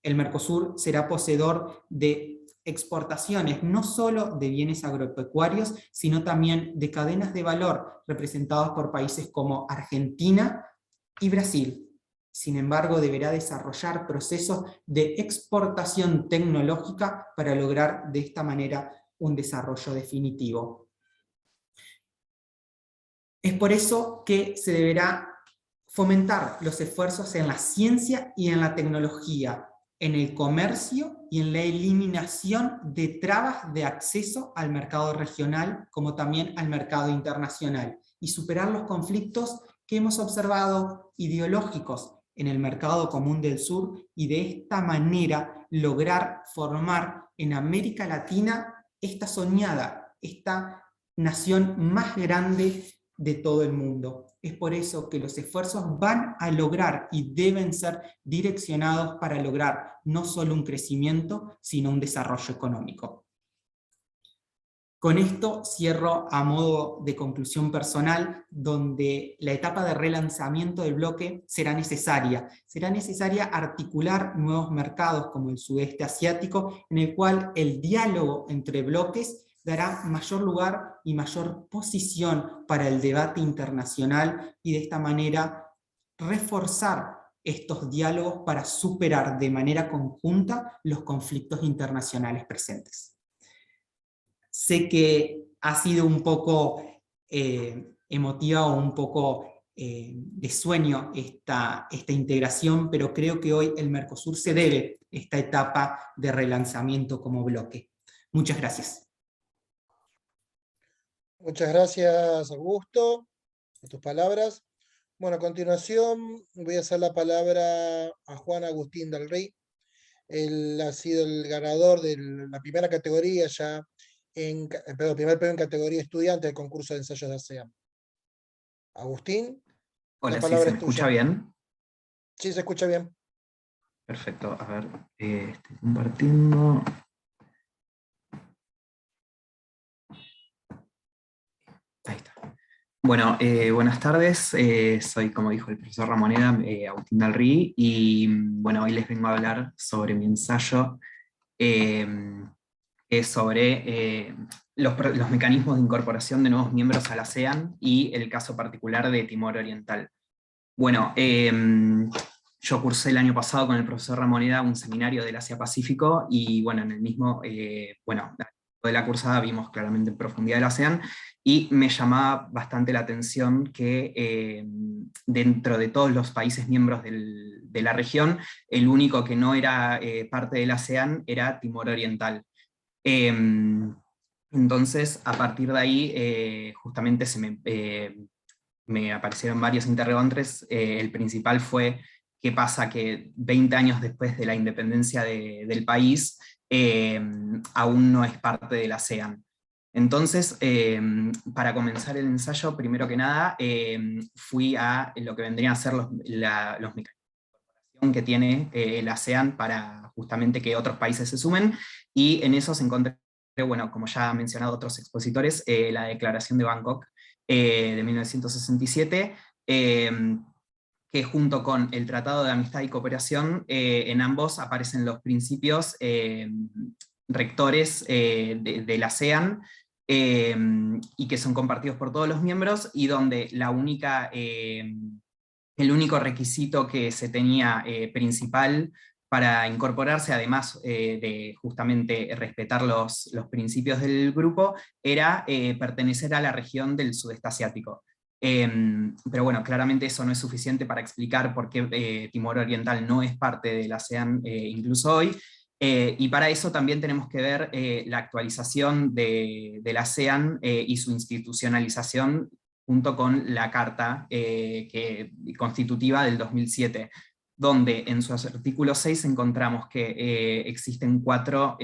El Mercosur será poseedor de exportaciones no solo de bienes agropecuarios, sino también de cadenas de valor representadas por países como Argentina y Brasil. Sin embargo, deberá desarrollar procesos de exportación tecnológica para lograr de esta manera un desarrollo definitivo. Es por eso que se deberá fomentar los esfuerzos en la ciencia y en la tecnología, en el comercio y en la eliminación de trabas de acceso al mercado regional, como también al mercado internacional, y superar los conflictos que hemos observado ideológicos en el mercado común del sur, y de esta manera lograr formar en América Latina esta soñada, esta nación más grande de todo el mundo. Es por eso que los esfuerzos van a lograr y deben ser direccionados para lograr no solo un crecimiento, sino un desarrollo económico. Con esto cierro a modo de conclusión personal, donde la etapa de relanzamiento del bloque será necesaria. Será necesaria articular nuevos mercados como el sudeste asiático, en el cual el diálogo entre bloques dará mayor lugar y mayor posición para el debate internacional, y de esta manera reforzar estos diálogos para superar de manera conjunta los conflictos internacionales presentes. Sé que ha sido un poco emotiva o un poco de sueño esta integración, pero creo que hoy el Mercosur se debe esta etapa de relanzamiento como bloque. Muchas gracias. Muchas gracias, Augusto, por tus palabras. Bueno, a continuación voy a hacer la palabra a Juan Agustín del Rey. Él ha sido el ganador de la primera categoría ya, primer premio en categoría estudiante del concurso de ensayos de ASEAN. Agustín, la Hola, sí, palabra ¿se es me escucha tuya. bien? Sí, se escucha bien. Perfecto, a ver, estoy compartiendo. Ahí está. Bueno, buenas tardes, soy, como dijo el profesor Ramoneda, Agustín Dalrí, y bueno, hoy les vengo a hablar sobre mi ensayo, que es sobre los mecanismos de incorporación de nuevos miembros a la ASEAN y el caso particular de Timor Oriental. Bueno, yo cursé el año pasado con el profesor Ramoneda un seminario del Asia-Pacífico, y bueno, en el mismo, bueno, de la cursada vimos claramente en profundidad el ASEAN, y me llamaba bastante la atención que dentro de todos los países miembros de la región, el único que no era parte del ASEAN era Timor Oriental. Entonces, a partir de ahí, justamente me aparecieron varios interrogantes. El principal fue qué pasa que 20 años después de la independencia del país, aún no es parte de la ASEAN. Entonces, para comenzar el ensayo, primero que nada, fui a lo que vendrían a ser los mecanismos que tiene el ASEAN para justamente que otros países se sumen, y en eso se encontré, bueno, como ya han mencionado otros expositores, la Declaración de Bangkok de 1967, que junto con el Tratado de Amistad y Cooperación, en ambos aparecen los principios rectores de la ASEAN, y que son compartidos por todos los miembros, y donde el único requisito que se tenía principal para incorporarse, además de justamente respetar los principios del grupo, era pertenecer a la región del sudeste asiático. Pero bueno, claramente eso no es suficiente para explicar por qué Timor Oriental no es parte de la ASEAN incluso hoy, y para eso también tenemos que ver la actualización de la ASEAN y su institucionalización junto con la Carta constitutiva del 2007, donde en su artículo 6 encontramos que existen cuatro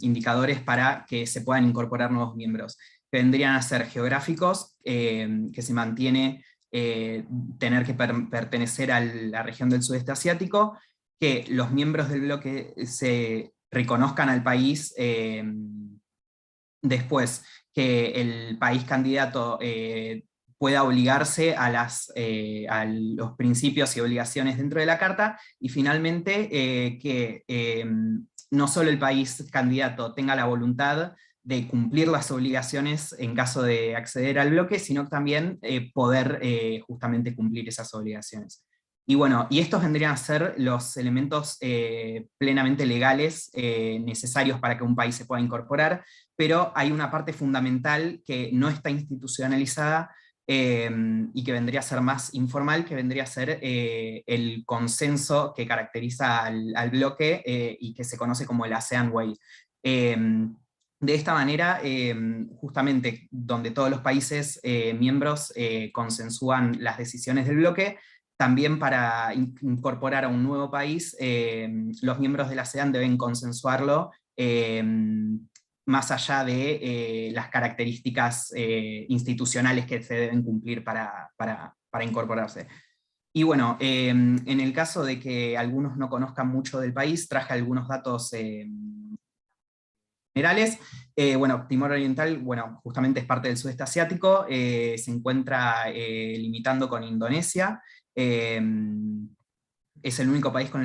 indicadores para que se puedan incorporar nuevos miembros, que vendrían a ser geográficos, que se mantiene tener que pertenecer a la región del sudeste asiático, que los miembros del bloque se reconozcan al país, después que el país candidato pueda obligarse a los principios y obligaciones dentro de la Carta, y finalmente que no solo el país candidato tenga la voluntad de cumplir las obligaciones en caso de acceder al bloque, sino también poder justamente cumplir esas obligaciones. Y bueno, y estos vendrían a ser los elementos plenamente legales necesarios para que un país se pueda incorporar, pero hay una parte fundamental que no está institucionalizada, y que vendría a ser más informal, que vendría a ser el consenso que caracteriza al bloque, y que se conoce como el ASEAN Way. De esta manera, justamente donde todos los países miembros consensúan las decisiones del bloque, también para incorporar a un nuevo país, los miembros de la ASEAN deben consensuarlo, más allá de las características institucionales que se deben cumplir para incorporarse. Y bueno, en el caso de que algunos no conozcan mucho del país, traje algunos datos generales. Bueno, Timor Oriental, bueno, justamente es parte del sudeste asiático, se encuentra limitando con Indonesia, es el único país con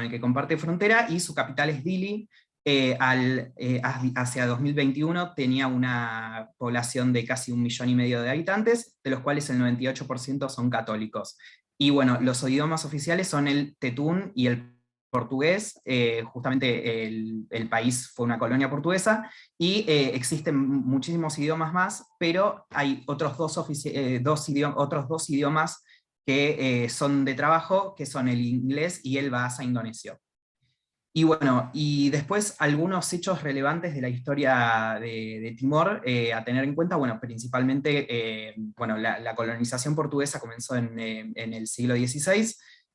el que comparte frontera, y su capital es Dili. Hacia 2021 tenía una población de casi 1,5 millones de habitantes, de los cuales el 98% son católicos. Y bueno, los idiomas oficiales son el tetún y el portugués. Justamente el país fue una colonia portuguesa, y existen muchísimos idiomas más, pero hay otros dos idiomas que son de trabajo, que son el inglés y el bahasa indonesio. Y bueno, y después algunos hechos relevantes de la historia de Timor a tener en cuenta, bueno, principalmente, bueno, la colonización portuguesa comenzó en el siglo XVI,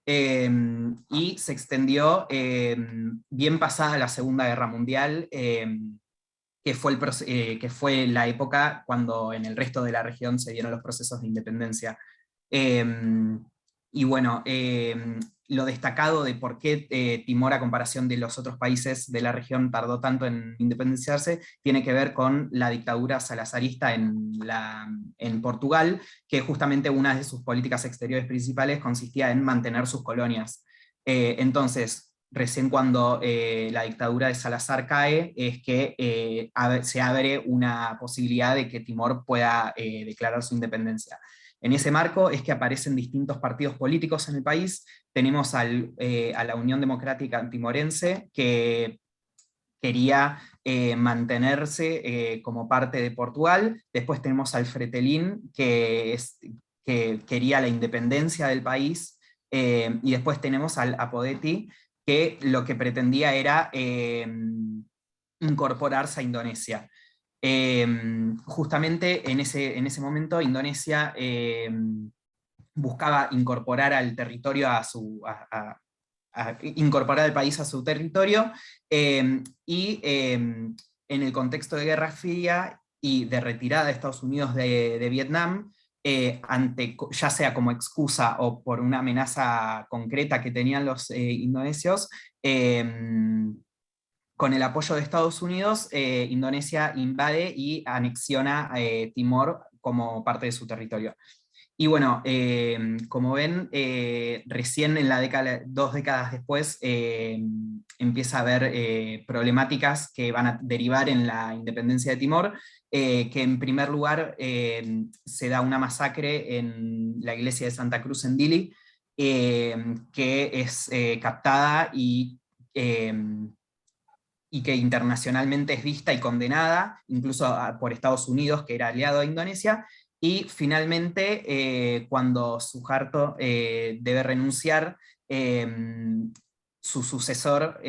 y se extendió bien pasada la Segunda Guerra Mundial, que fue la época cuando en el resto de la región se dieron los procesos de independencia. Y bueno, lo destacado de por qué Timor, a comparación de los otros países de la región, tardó tanto en independizarse, tiene que ver con la dictadura salazarista en Portugal, que justamente una de sus políticas exteriores principales consistía en mantener sus colonias. Entonces, recién cuando la dictadura de Salazar cae, es que se abre una posibilidad de que Timor pueda declarar su independencia. En ese marco es que aparecen distintos partidos políticos en el país. Tenemos a la Unión Democrática Timorense, que quería mantenerse como parte de Portugal. Después tenemos al Fretilin, que quería la independencia del país. Y después tenemos al Apodeti, que lo que pretendía era incorporarse a Indonesia. Justamente en ese momento Indonesia buscaba incorporar al territorio a incorporar al país a su territorio, y en el contexto de Guerra Fría y de retirada de Estados Unidos de Vietnam, ya sea como excusa o por una amenaza concreta que tenían los indonesios, con el apoyo de Estados Unidos, Indonesia invade y anexiona Timor como parte de su territorio. Y bueno, como ven, recién en la década, 2 décadas después, empieza a haber problemáticas que van a derivar en la independencia de Timor, que en primer lugar se da una masacre en la iglesia de Santa Cruz en Dili, que es captada y que internacionalmente es vista y condenada, incluso por Estados Unidos, que era aliado de Indonesia. Y finalmente, cuando Suharto debe renunciar, su sucesor,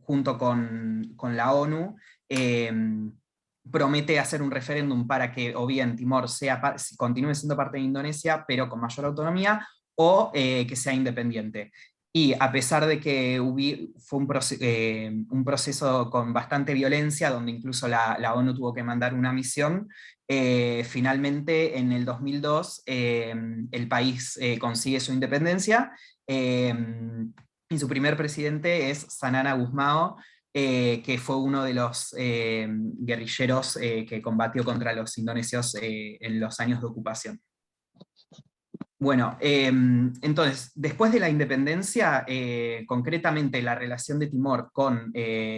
junto con la ONU, promete hacer un referéndum para que o bien Timor continúe siendo parte de Indonesia, pero con mayor autonomía, o que sea independiente. Y a pesar de que fue un proceso con bastante violencia, donde incluso la ONU tuvo que mandar una misión, finalmente en el 2002 el país consigue su independencia, y su primer presidente es Sanana Gusmao, que fue uno de los guerrilleros que combatió contra los indonesios en los años de ocupación. Bueno, entonces, después de la independencia, concretamente la relación de Timor con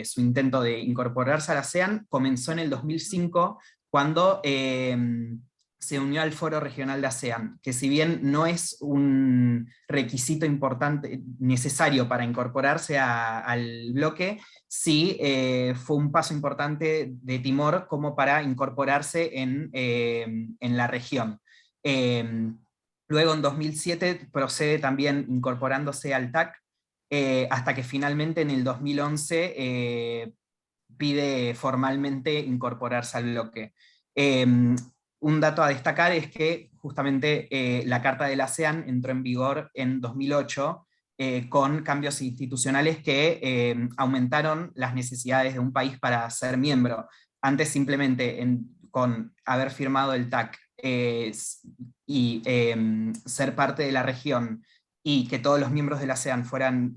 su intento de incorporarse a la ASEAN comenzó en el 2005, cuando se unió al Foro Regional de ASEAN, que si bien no es un requisito importante, necesario para incorporarse al bloque, sí fue un paso importante de Timor como para incorporarse en la región. Luego en 2007 procede también incorporándose al TAC, hasta que finalmente en el 2011 pide formalmente incorporarse al bloque. Un dato a destacar es que justamente la Carta del ASEAN entró en vigor en 2008, con cambios institucionales que aumentaron las necesidades de un país para ser miembro. Antes simplemente con haber firmado el TAC y ser parte de la región, y que todos los miembros de la ASEAN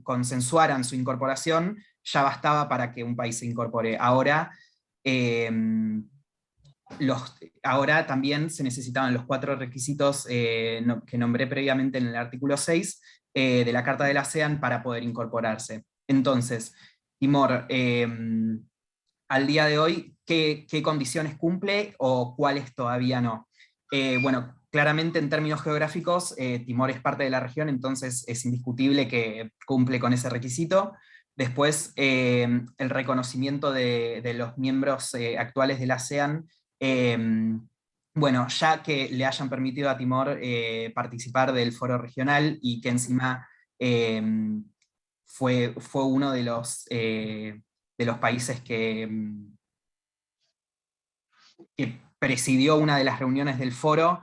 consensuaran su incorporación, ya bastaba para que un país se incorpore. Ahora también se necesitaban los 4 requisitos que nombré previamente en el artículo 6 de la Carta del ASEAN para poder incorporarse. Entonces, Timor, al día de hoy, ¿qué condiciones cumple o cuáles todavía no? Bueno, claramente en términos geográficos, Timor es parte de la región, entonces es indiscutible que cumple con ese requisito. Después, el reconocimiento de los miembros actuales de la ASEAN, bueno, ya que le hayan permitido a Timor participar del foro regional, y que encima fue uno de los países que presidió una de las reuniones del foro,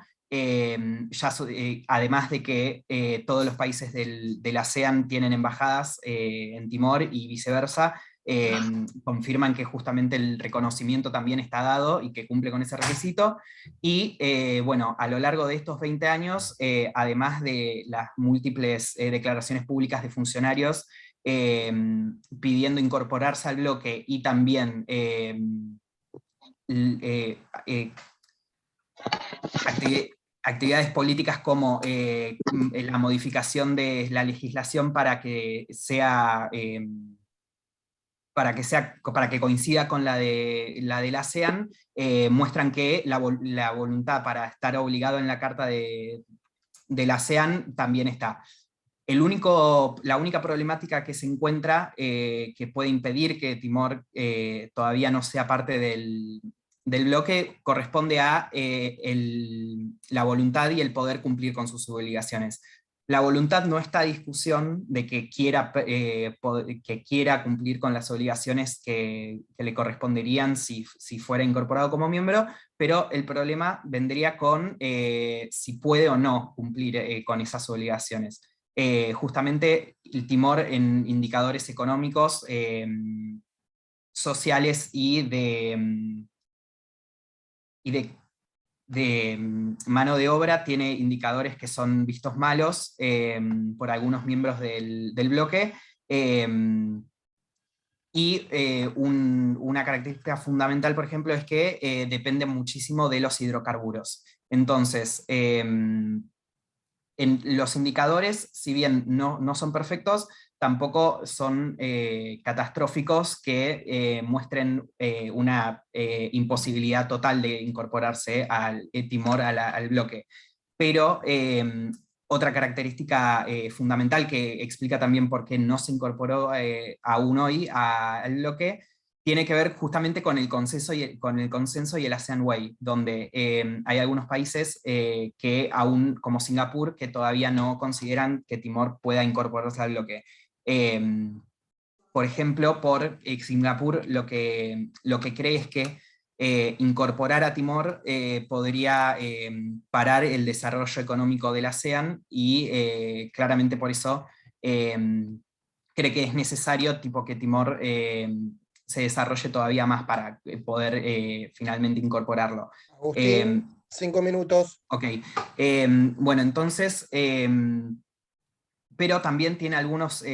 además de que todos los países del ASEAN tienen embajadas en Timor y viceversa, confirman que justamente el reconocimiento también está dado y que cumple con ese requisito. Y bueno, a lo largo de estos 20 años, además de las múltiples declaraciones públicas de funcionarios pidiendo incorporarse al bloque, y también actividades políticas como la modificación de la legislación para que coincida con la del ASEAN, muestran que la voluntad para estar obligado en la Carta del ASEAN también está. La única problemática que se encuentra que puede impedir que Timor todavía no sea parte del bloque corresponde a la voluntad y el poder cumplir con sus obligaciones. La voluntad no está a discusión de que quiera cumplir con las obligaciones que le corresponderían si fuera incorporado como miembro, pero el problema vendría con si puede o no cumplir con esas obligaciones. Justamente el Timor en indicadores económicos, sociales y de mano de obra tiene indicadores que son vistos malos por algunos miembros del bloque, y una característica fundamental, por ejemplo, es que depende muchísimo de los hidrocarburos. Entonces, los indicadores, si bien no son perfectos, tampoco son catastróficos que muestren una imposibilidad total de incorporarse al Timor al bloque. Pero otra característica fundamental que explica también por qué no se incorporó aún hoy al bloque, tiene que ver justamente con el consenso y el ASEAN Way, donde hay algunos países que aún, como Singapur, que todavía no consideran que Timor pueda incorporarse al bloque. Por ejemplo, Singapur lo que cree es que incorporar a Timor podría parar el desarrollo económico del ASEAN, y claramente por eso cree que es necesario que Timor se desarrolle todavía más para poder finalmente incorporarlo. Agustín, 5 minutos. Ok. Bueno, entonces, pero también tiene algunos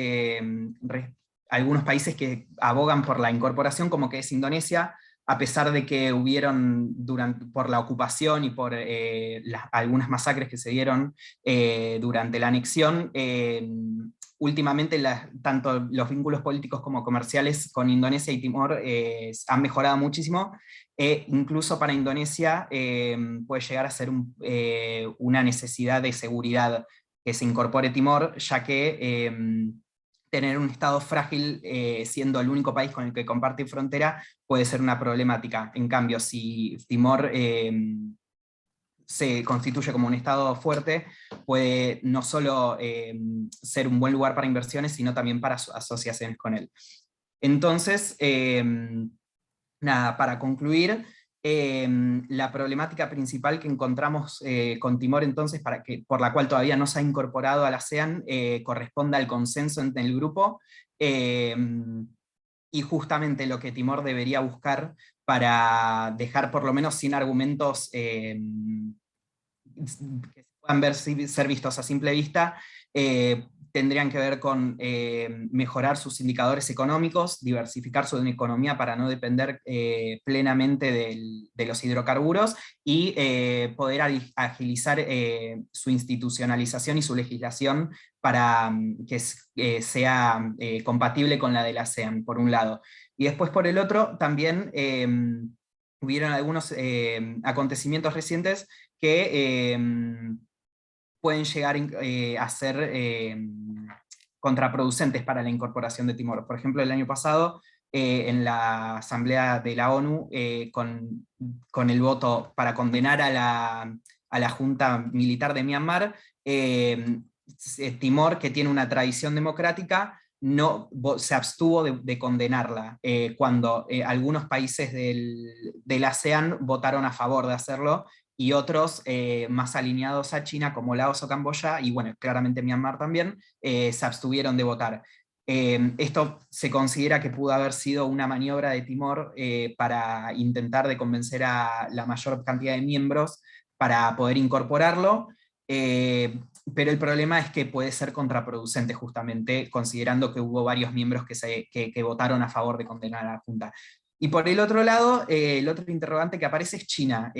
países que abogan por la incorporación, como que es Indonesia, a pesar de que hubieron, por la ocupación y por algunas masacres que se dieron durante la anexión, últimamente tanto los vínculos políticos como comerciales con Indonesia y Timor han mejorado muchísimo. Incluso para Indonesia puede llegar a ser una necesidad de seguridad que se incorpore Timor, ya que tener un estado frágil siendo el único país con el que comparte frontera puede ser una problemática. En cambio, si Timor se constituye como un estado fuerte, puede no solo ser un buen lugar para inversiones, sino también para asociaciones con él. Entonces, nada, para concluir, la problemática principal que encontramos con Timor, entonces, por la cual todavía no se ha incorporado a la ASEAN, corresponde al consenso en el grupo, y justamente lo que Timor debería buscar para dejar por lo menos sin argumentos que puedan ser vistos a simple vista, tendrían que ver con mejorar sus indicadores económicos, diversificar su economía para no depender plenamente de los hidrocarburos, y poder agilizar su institucionalización y su legislación para que sea compatible con la de la ASEAN, por un lado. Y después, por el otro, también hubieron algunos acontecimientos recientes que pueden llegar a ser contraproducentes para la incorporación de Timor. Por ejemplo, el año pasado, en la Asamblea de la ONU, con el voto para condenar a la Junta Militar de Myanmar, Timor, que tiene una tradición democrática, se abstuvo de condenarla, cuando algunos países del ASEAN votaron a favor de hacerlo, y otros más alineados a China, como Laos o Camboya, y bueno, claramente Myanmar también, se abstuvieron de votar. Esto se considera que pudo haber sido una maniobra de Timor para intentar de convencer a la mayor cantidad de miembros para poder incorporarlo, pero el problema es que puede ser contraproducente, justamente considerando que hubo varios miembros que votaron a favor de condenar a la Junta. Y por el otro lado, el otro interrogante que aparece es China.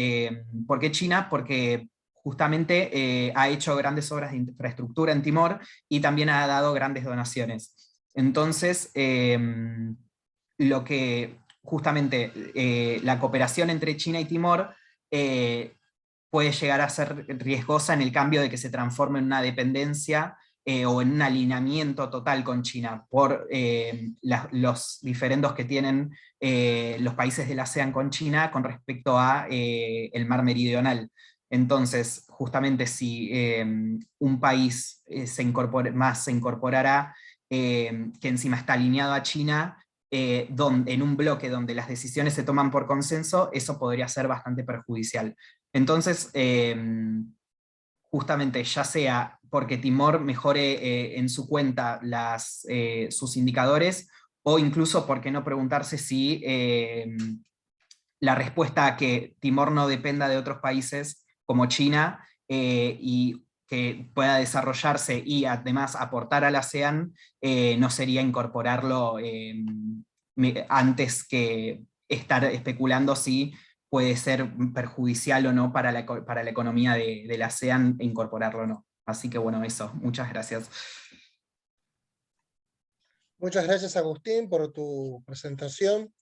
¿Por qué China? Porque justamente ha hecho grandes obras de infraestructura en Timor y también ha dado grandes donaciones. Entonces, lo que justamente la cooperación entre China y Timor puede llegar a ser riesgosa en el cambio de que se transforme en una dependencia o en un alineamiento total con China, por los diferendos que tienen los países de la ASEAN con China con respecto a el mar meridional. Entonces, justamente si un país se incorporará, que encima está alineado a China, en un bloque donde las decisiones se toman por consenso, eso podría ser bastante perjudicial. Entonces, justamente ya sea porque Timor mejore en su cuenta sus indicadores, o incluso por qué no preguntarse si la respuesta a que Timor no dependa de otros países como China, y que pueda desarrollarse y además aportar al ASEAN, no sería incorporarlo antes que estar especulando si puede ser perjudicial o no para la economía del ASEAN incorporarlo o no. Así que bueno, eso. Muchas gracias. Muchas gracias, Agustín, por tu presentación.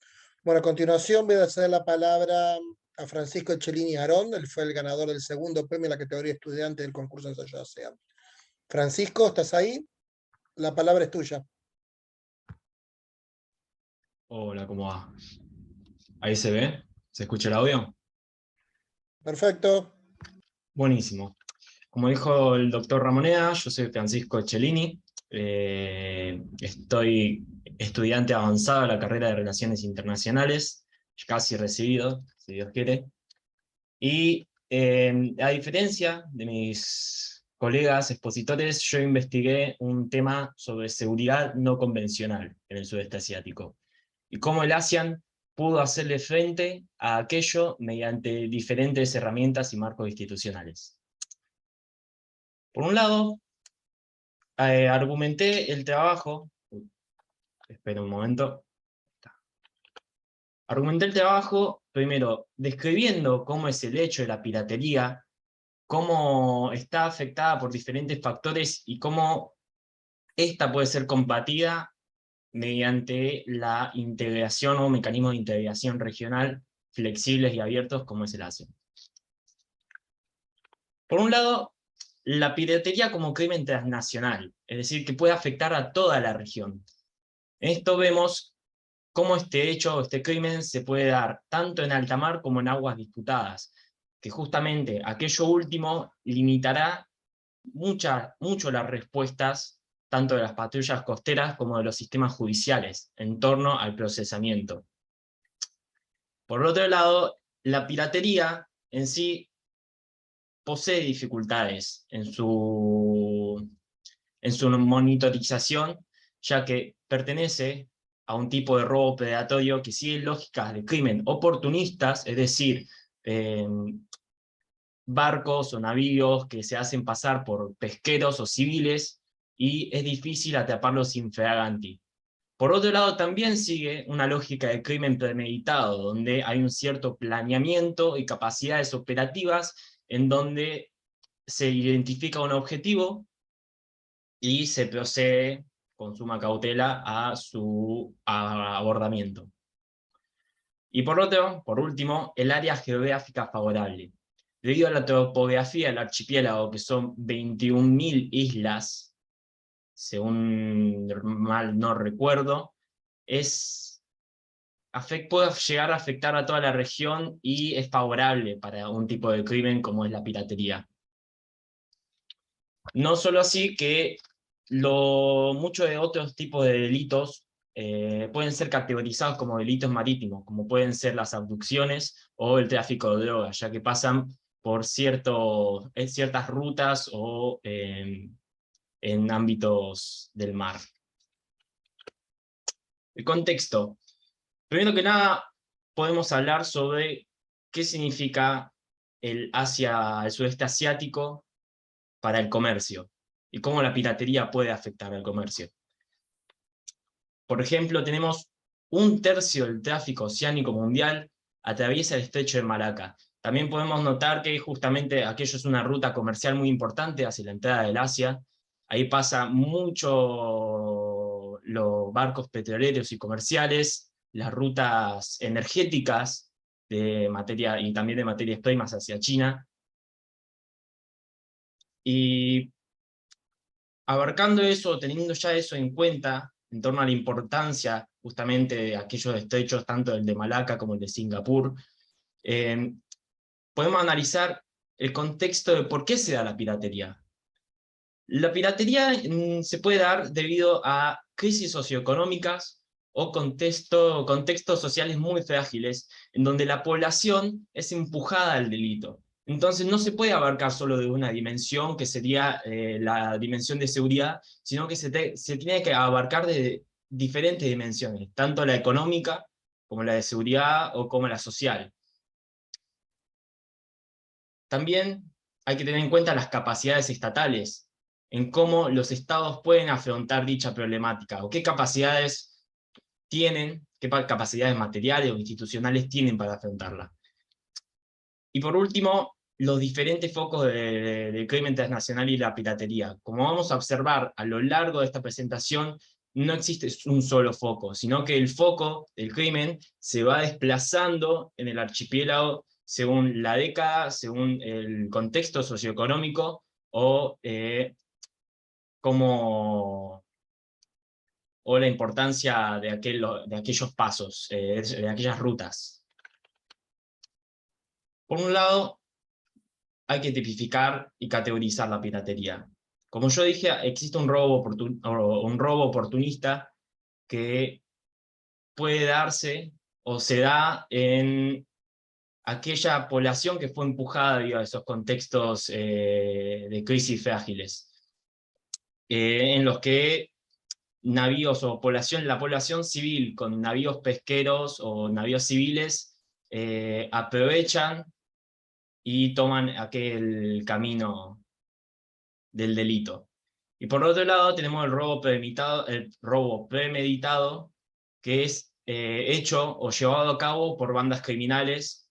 Bueno, a continuación voy a ceder la palabra a Francisco Cellini Arón. Él fue el ganador del segundo premio en la categoría estudiante del concurso de ensayo ASEAN. Francisco, ¿estás ahí? La palabra es tuya. Hola, ¿cómo va? ¿Ahí se ve? ¿Se escucha el audio? Perfecto. Buenísimo. Como dijo el doctor Ramoneda, yo soy Francisco Cellini. Estoy estudiante avanzado en la carrera de Relaciones Internacionales, casi recibido, si Dios quiere. Y a diferencia de mis colegas expositores, yo investigué un tema sobre seguridad no convencional en el sudeste asiático, y cómo el ASEAN pudo hacerle frente a aquello mediante diferentes herramientas y marcos institucionales. Por un lado, argumenté el trabajo, espera un momento, argumenté el trabajo primero describiendo cómo es el hecho de la piratería, cómo está afectada por diferentes factores y cómo esta puede ser combatida mediante la integración o mecanismos de integración regional flexibles y abiertos como es el ASEAN. Por un lado, la piratería como crimen transnacional, es decir, que puede afectar a toda la región. En esto vemos cómo este hecho, este crimen, se puede dar tanto en alta mar como en aguas disputadas, que justamente aquello último limitará mucho las respuestas tanto de las patrullas costeras como de los sistemas judiciales en torno al procesamiento. Por otro lado, la piratería en sí posee dificultades en su monitorización, ya que pertenece a un tipo de robo predatorio que sigue lógicas de crimen oportunistas, es decir, barcos o navíos que se hacen pasar por pesqueros o civiles, y es difícil atraparlos infraganti. Por otro lado, también sigue una lógica de crimen premeditado, donde hay un cierto planeamiento y capacidades operativas en donde se identifica un objetivo y se procede con suma cautela a su abordamiento. Y por último, el área geográfica favorable. Debido a la topografía del archipiélago, que son 21.000 islas, según mal no recuerdo, puede llegar a afectar a toda la región y es favorable para un tipo de crimen como es la piratería. No solo así que Muchos de otros tipos de delitos pueden ser categorizados como delitos marítimos, como pueden ser las abducciones o el tráfico de drogas, ya que pasan por ciertas rutas o en ámbitos del mar. El contexto. Primero que nada, podemos hablar sobre qué significa el sudeste asiático para el comercio, y cómo la piratería puede afectar al comercio. Por ejemplo, tenemos 1/3 del tráfico oceánico mundial atraviesa el estrecho de Malaca. También podemos notar que justamente aquello es una ruta comercial muy importante hacia la entrada del Asia. Ahí pasa mucho los barcos petroleros y comerciales, las rutas energéticas de materia, y también de materias primas hacia China. Y abarcando eso, teniendo ya eso en cuenta, en torno a la importancia justamente de aquellos estrechos, tanto el de Malaca como el de Singapur, podemos analizar el contexto de por qué se da la piratería. La piratería se puede dar debido a crisis socioeconómicas o contextos sociales muy frágiles, en donde la población es empujada al delito. Entonces no se puede abarcar solo de una dimensión, que sería la dimensión de seguridad, sino que se tiene que abarcar de diferentes dimensiones, tanto la económica, como la de seguridad, o como la social. También hay que tener en cuenta las capacidades estatales, en cómo los estados pueden afrontar dicha problemática, o qué capacidades tienen, qué capacidades materiales o institucionales tienen para afrontarla. Y por último, los diferentes focos del crimen transnacional y la piratería. Como vamos a observar a lo largo de esta presentación, no existe un solo foco, sino que el foco del crimen se va desplazando en el archipiélago según la década, según el contexto socioeconómico, o la importancia de aquellos pasos, de aquellas rutas. Por un lado, hay que tipificar y categorizar la piratería. Como yo dije, existe un robo oportunista que puede darse o se da en aquella población que fue empujada debido a esos contextos de crisis frágiles, en los que navíos o la población civil con navíos pesqueros o navíos civiles aprovechan y toman aquel camino del delito. Y por otro lado tenemos el robo premeditado, que es hecho o llevado a cabo por bandas criminales,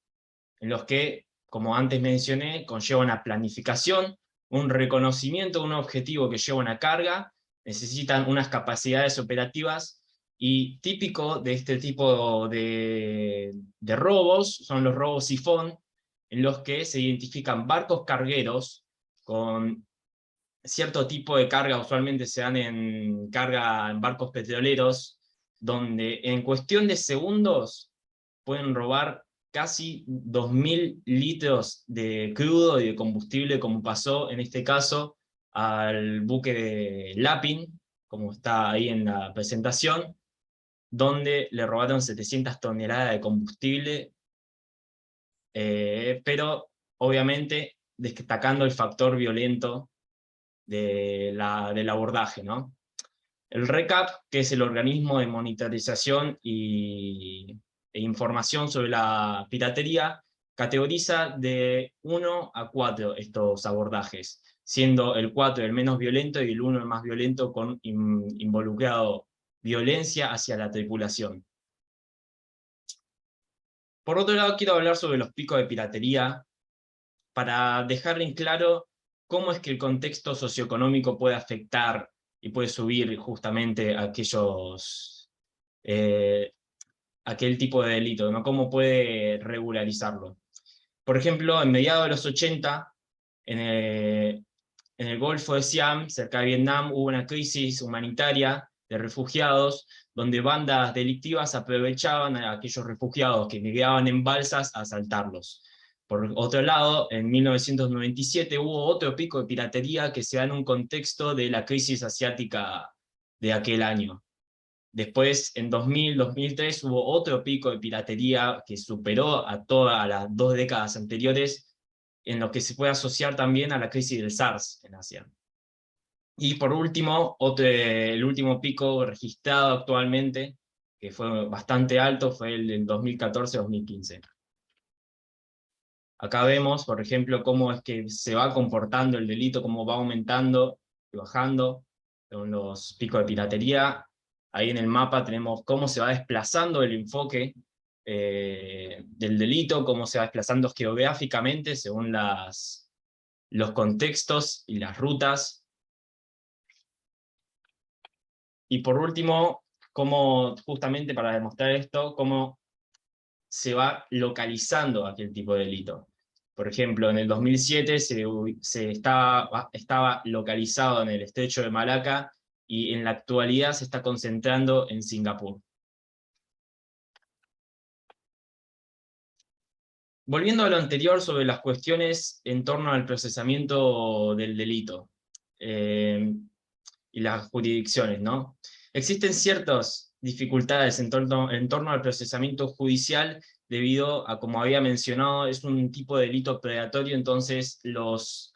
en los que, como antes mencioné, conlleva una planificación, un reconocimiento de un objetivo que lleva una carga, necesitan unas capacidades operativas, y típico de este tipo de robos son los robos sifón, en los que se identifican barcos cargueros con cierto tipo de carga, usualmente se dan en barcos petroleros, donde en cuestión de segundos pueden robar casi 2.000 litros de crudo y de combustible, como pasó en este caso al buque de Lapin, como está ahí en la presentación, donde le robaron 700 toneladas de combustible, pero obviamente destacando el factor violento del abordaje, ¿no? El RECAP, que es el organismo de monitorización e información sobre la piratería, categoriza de 1 a 4 estos abordajes, siendo el 4 el menos violento y el 1 el más violento, con involucrado violencia hacia la tripulación. Por otro lado, quiero hablar sobre los picos de piratería, para dejar en claro cómo es que el contexto socioeconómico puede afectar y puede subir justamente aquel tipo de delito, ¿no? Cómo puede regularizarlo. Por ejemplo, en mediados de los 80, en el Golfo de Siam, cerca de Vietnam, hubo una crisis humanitaria de refugiados, donde bandas delictivas aprovechaban a aquellos refugiados que migraban en balsas a asaltarlos. Por otro lado, en 1997 hubo otro pico de piratería que se da en un contexto de la crisis asiática de aquel año. Después, en 2000-2003, hubo otro pico de piratería que superó a todas las 2 décadas anteriores, en lo que se puede asociar también a la crisis del SARS en Asia. Y por último, el último pico registrado actualmente, que fue bastante alto, fue el del 2014-2015. Acá vemos, por ejemplo, cómo es que se va comportando el delito, cómo va aumentando y bajando con los picos de piratería. Ahí en el mapa tenemos cómo se va desplazando el enfoque del delito, cómo se va desplazando geográficamente según los contextos y las rutas. Y por último, cómo, justamente para demostrar esto, cómo se va localizando aquel tipo de delito. Por ejemplo, en el 2007 estaba localizado en el estrecho de Malaca, y en la actualidad se está concentrando en Singapur. Volviendo a lo anterior sobre las cuestiones en torno al procesamiento del delito y las jurisdicciones, ¿no? Existen ciertas dificultades en torno al procesamiento judicial debido a, como había mencionado, es un tipo de delito predatorio, entonces los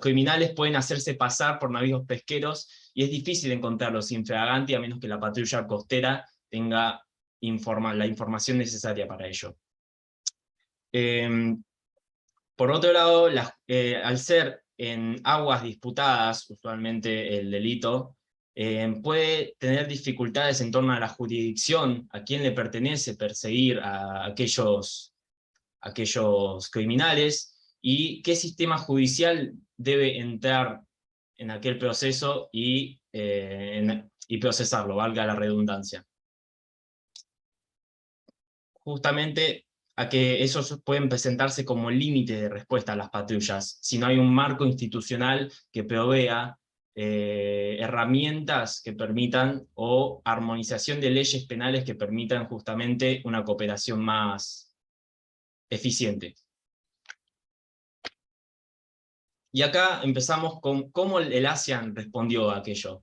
criminales pueden hacerse pasar por navíos pesqueros y es difícil encontrarlos infraganti a menos que la patrulla costera tenga la información necesaria para ello. Por otro lado, al ser en aguas disputadas, usualmente el delito, puede tener dificultades en torno a la jurisdicción, a quién le pertenece perseguir a aquellos criminales, y qué sistema judicial debe entrar en aquel proceso y procesarlo, valga la redundancia. Justamente a que esos pueden presentarse como límite de respuesta a las patrullas, si no hay un marco institucional que provea herramientas que permitan, o armonización de leyes penales que permitan justamente una cooperación más eficiente. Y acá empezamos con cómo el ASEAN respondió a aquello.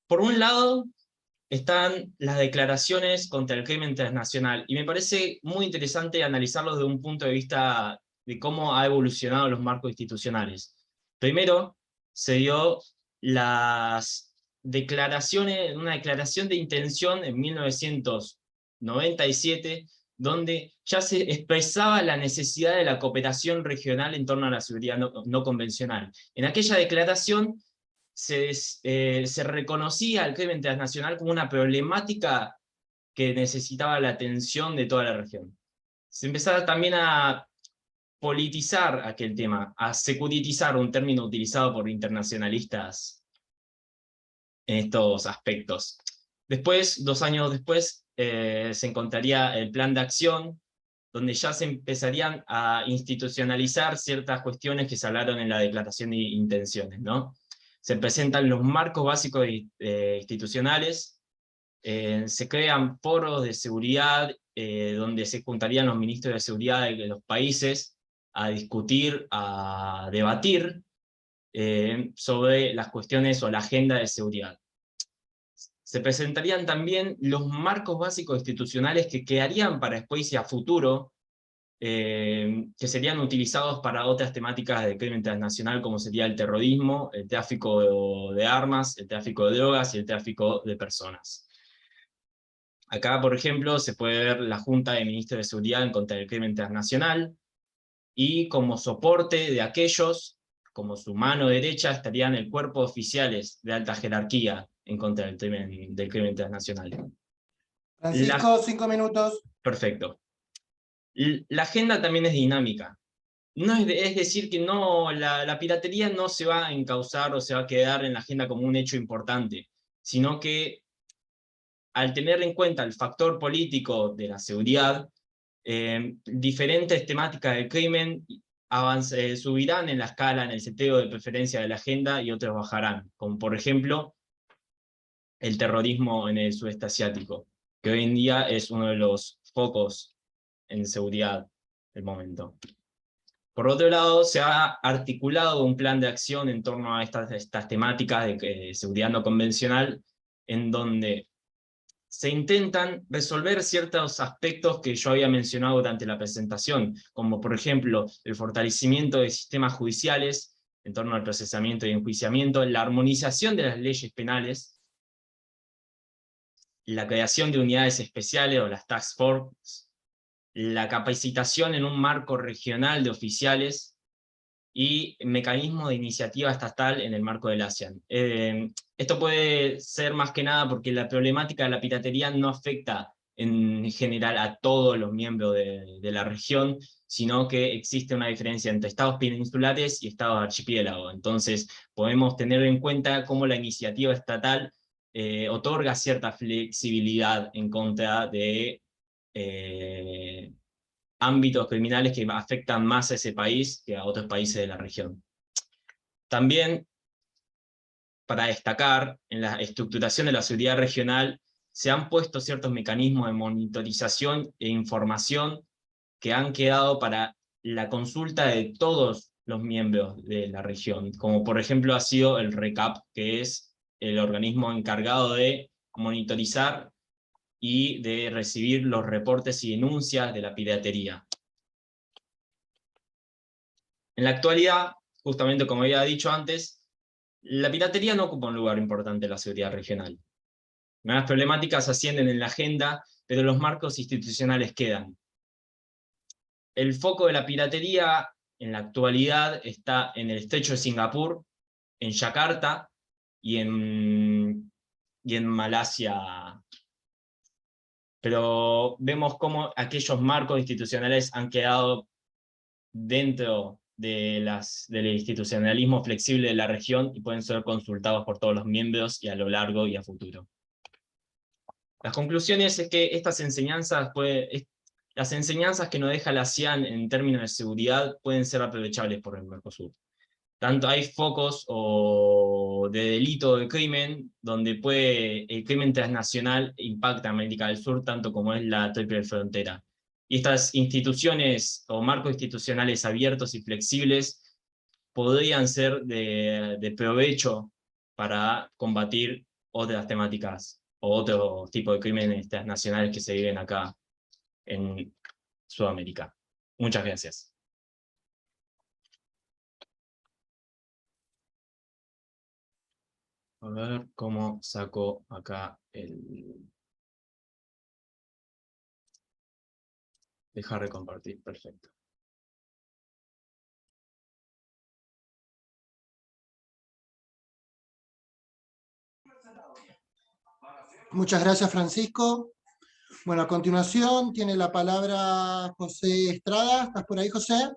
Por un lado, están las declaraciones contra el crimen transnacional, y me parece muy interesante analizarlos desde un punto de vista de cómo ha evolucionado los marcos institucionales. Primero, se dio una declaración de intención en 1997, donde ya se expresaba la necesidad de la cooperación regional en torno a la seguridad no convencional. En aquella declaración se reconocía el crimen transnacional como una problemática que necesitaba la atención de toda la región. Se empezaba también a politizar aquel tema, a securitizar, un término utilizado por internacionalistas en estos aspectos. Después, 2 años después, se encontraría el plan de acción, donde ya se empezarían a institucionalizar ciertas cuestiones que se hablaron en la declaración de intenciones, ¿no? Se presentan los marcos básicos institucionales, se crean foros de seguridad donde se juntarían los ministros de seguridad de los países a discutir, a debatir sobre las cuestiones o la agenda de seguridad. Se presentarían también los marcos básicos institucionales que quedarían para después y a futuro, que serían utilizados para otras temáticas de crimen transnacional, como sería el terrorismo, el tráfico de armas, el tráfico de drogas y el tráfico de personas. Acá, por ejemplo, se puede ver la Junta de Ministros de Seguridad en contra del crimen transnacional, y como soporte de aquellos, como su mano derecha, estarían el cuerpo de oficiales de alta jerarquía en contra del crimen transnacional. Francisco, 5 minutos. Perfecto. La agenda también es dinámica. No es decir que la piratería no se va a encauzar o se va a quedar en la agenda como un hecho importante, sino que al tener en cuenta el factor político de la seguridad, diferentes temáticas del crimen subirán en la escala, en el seteo de preferencia de la agenda, y otros bajarán, como por ejemplo el terrorismo en el sudeste asiático, que hoy en día es uno de los focos en seguridad el momento. Por otro lado, se ha articulado un plan de acción en torno a estas temáticas de seguridad no convencional, en donde se intentan resolver ciertos aspectos que yo había mencionado durante la presentación, como por ejemplo el fortalecimiento de sistemas judiciales en torno al procesamiento y enjuiciamiento, la armonización de las leyes penales, la creación de unidades especiales o las task force, la capacitación en un marco regional de oficiales, y mecanismos de iniciativa estatal en el marco del ASEAN. Esto puede ser más que nada porque la problemática de la piratería no afecta en general a todos los miembros de la región, sino que existe una diferencia entre estados peninsulares y estados archipiélagos. Entonces podemos tener en cuenta cómo la iniciativa estatal otorga cierta flexibilidad en contra de ámbitos criminales que afectan más a ese país que a otros países de la región. También, para destacar, en la estructuración de la seguridad regional se han puesto ciertos mecanismos de monitorización e información que han quedado para la consulta de todos los miembros de la región, como por ejemplo ha sido el RECAP, que es el organismo encargado de monitorizar y de recibir los reportes y denuncias de la piratería. En la actualidad, justamente como había dicho antes, la piratería no ocupa un lugar importante en la seguridad regional. Las problemáticas ascienden en la agenda, pero los marcos institucionales quedan. El foco de la piratería en la actualidad está en el estrecho de Singapur, en Yakarta y en Malasia. Pero vemos cómo aquellos marcos institucionales han quedado dentro del institucionalismo flexible de la región y pueden ser consultados por todos los miembros y a lo largo y a futuro. Las conclusiones es que estas enseñanzas las enseñanzas que nos deja la ASEAN en términos de seguridad pueden ser aprovechables por el Mercosur. Tanto hay focos de delito o de crimen, donde el crimen transnacional impacta a América del Sur, tanto como es la triple frontera. Y estas instituciones o marcos institucionales abiertos y flexibles podrían ser de provecho para combatir otras temáticas o otro tipo de crímenes transnacionales que se viven acá en Sudamérica. Muchas gracias. A ver cómo saco acá el... Dejar de compartir, perfecto. Muchas gracias, Francisco. Bueno, a continuación tiene la palabra José Estrada. ¿Estás por ahí, José?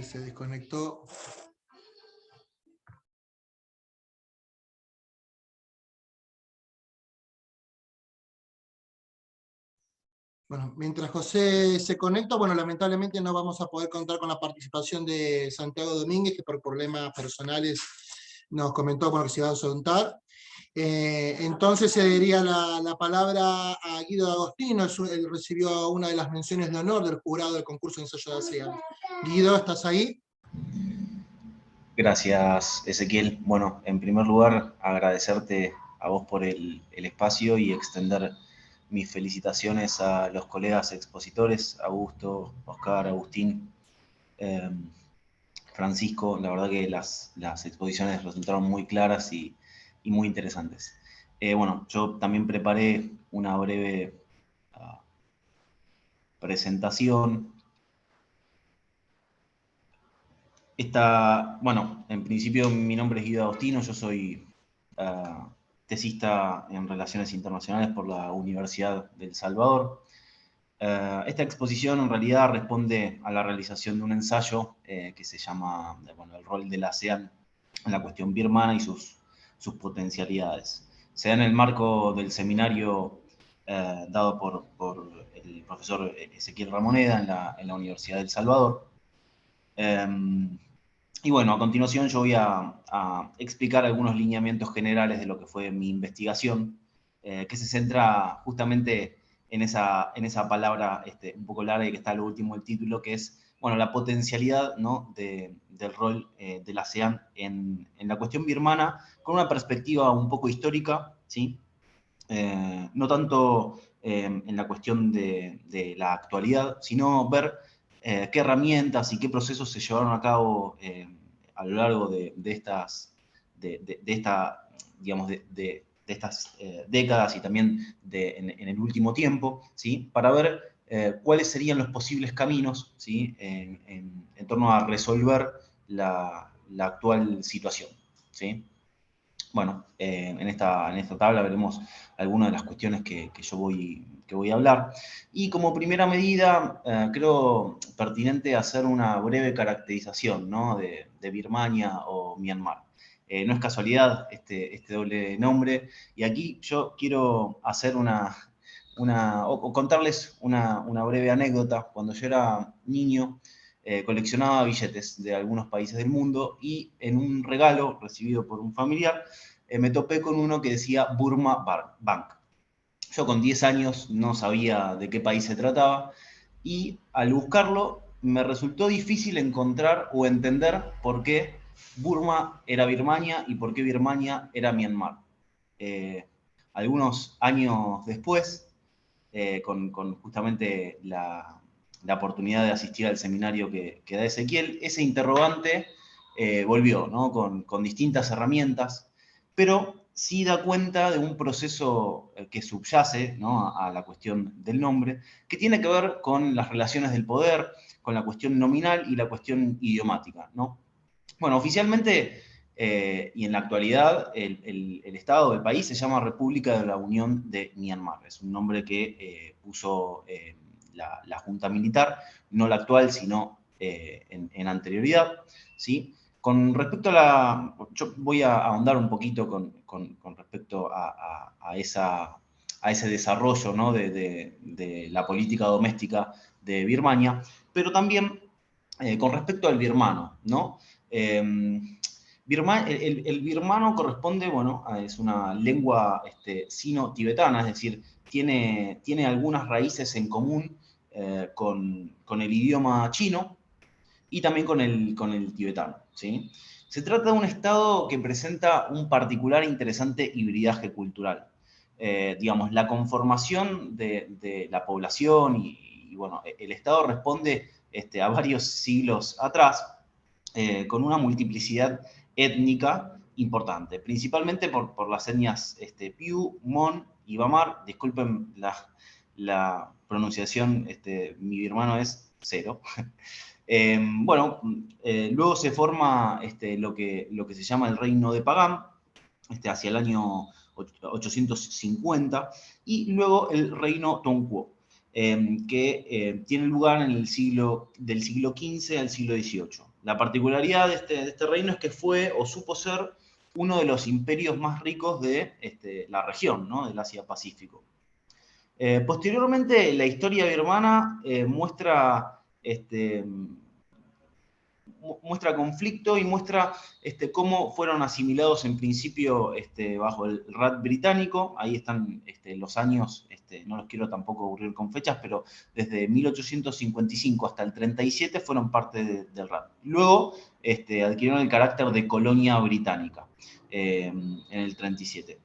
Se desconectó. Bueno, mientras José se conecta, bueno, lamentablemente no vamos a poder contar con la participación de Santiago Domínguez, que por problemas personales nos comentó que se iba a ausentar. Entonces se daría la palabra a Guido D'Agostino. Él recibió una de las menciones de honor del jurado del concurso de ensayo de ASEAN. Guido, ¿estás ahí? Gracias, Ezequiel. Bueno, en primer lugar, agradecerte a vos por el espacio y extender mis felicitaciones a los colegas expositores, Augusto, Oscar, Agustín, Francisco. La verdad que las exposiciones resultaron muy claras y muy interesantes. Bueno, yo también preparé una breve presentación. Bueno, en principio mi nombre es Guido Agostino, yo soy tesista en Relaciones Internacionales por la Universidad del Salvador. Esta exposición en realidad responde a la realización de un ensayo que se llama el rol de la ASEAN en la cuestión birmana y sus potencialidades. Se da en el marco del seminario dado por el profesor Ezequiel Ramoneda en la Universidad del Salvador. Y bueno, a continuación yo voy a explicar algunos lineamientos generales de lo que fue mi investigación, que se centra justamente esa palabra un poco larga y que está a lo último del título, que es, bueno, la potencialidad, ¿no?, del rol de la ASEAN en la cuestión birmana, con una perspectiva un poco histórica, ¿sí? No tanto en la cuestión de la actualidad, sino ver qué herramientas y qué procesos se llevaron a cabo a lo largo de estas décadas y también en el último tiempo, ¿sí? Para ver cuáles serían los posibles caminos, ¿sí? en torno a resolver la actual situación, ¿sí? Bueno, en esta tabla veremos algunas de las cuestiones que voy a hablar. Y como primera medida, creo pertinente hacer una breve caracterización, ¿no?, de Birmania o Myanmar. No es casualidad este doble nombre, y aquí yo quiero hacer o contarles una breve anécdota. Cuando yo era niño, coleccionaba billetes de algunos países del mundo, y en un regalo recibido por un familiar, me topé con uno que decía Burma Bank. Yo con 10 años no sabía de qué país se trataba, y al buscarlo me resultó difícil encontrar o entender por qué Burma era Birmania y por qué Birmania era Myanmar. Algunos años después, con justamente la oportunidad de asistir al seminario que da Ezequiel, ese interrogante volvió, ¿no?, con distintas herramientas, pero sí da cuenta de un proceso que subyace, ¿no?, a la cuestión del nombre, que tiene que ver con las relaciones del poder, con la cuestión nominal y la cuestión idiomática, ¿no? Bueno, oficialmente y en la actualidad, el Estado del país se llama República de la Unión de Myanmar. Es un nombre que puso la Junta Militar, no la actual, sino en anterioridad, ¿sí? Con respecto a yo voy a ahondar un poquito con respecto a ese desarrollo, ¿no?, de la política doméstica de Birmania, pero también con respecto al birmano, ¿no? El birmano corresponde, bueno, es una lengua sino-tibetana, es decir, tiene algunas raíces en común con el idioma chino y también con el tibetano, ¿sí? Se trata de un estado que presenta un particular e interesante hibridaje cultural. Digamos, la conformación de la población y, bueno, el estado responde a varios siglos atrás, con una multiplicidad étnica importante, principalmente por las etnias Piu, Mon y Bamar. Disculpen la pronunciación, mi birmano es cero. Bueno, luego se forma lo que se llama el reino de Pagán, hacia el año 850, y luego el reino Tongguo, que tiene lugar del siglo XV al siglo XVIII. La particularidad de este reino es que fue o supo ser uno de los imperios más ricos de la región, ¿no?, del Asia-Pacífico. Posteriormente, la historia birmana muestra conflicto y muestra cómo fueron asimilados en principio bajo el Raj británico. Ahí están los años, no los quiero tampoco aburrir con fechas, pero desde 1855 hasta el 37 fueron parte del Raj. Luego adquirieron el carácter de colonia británica en el 37.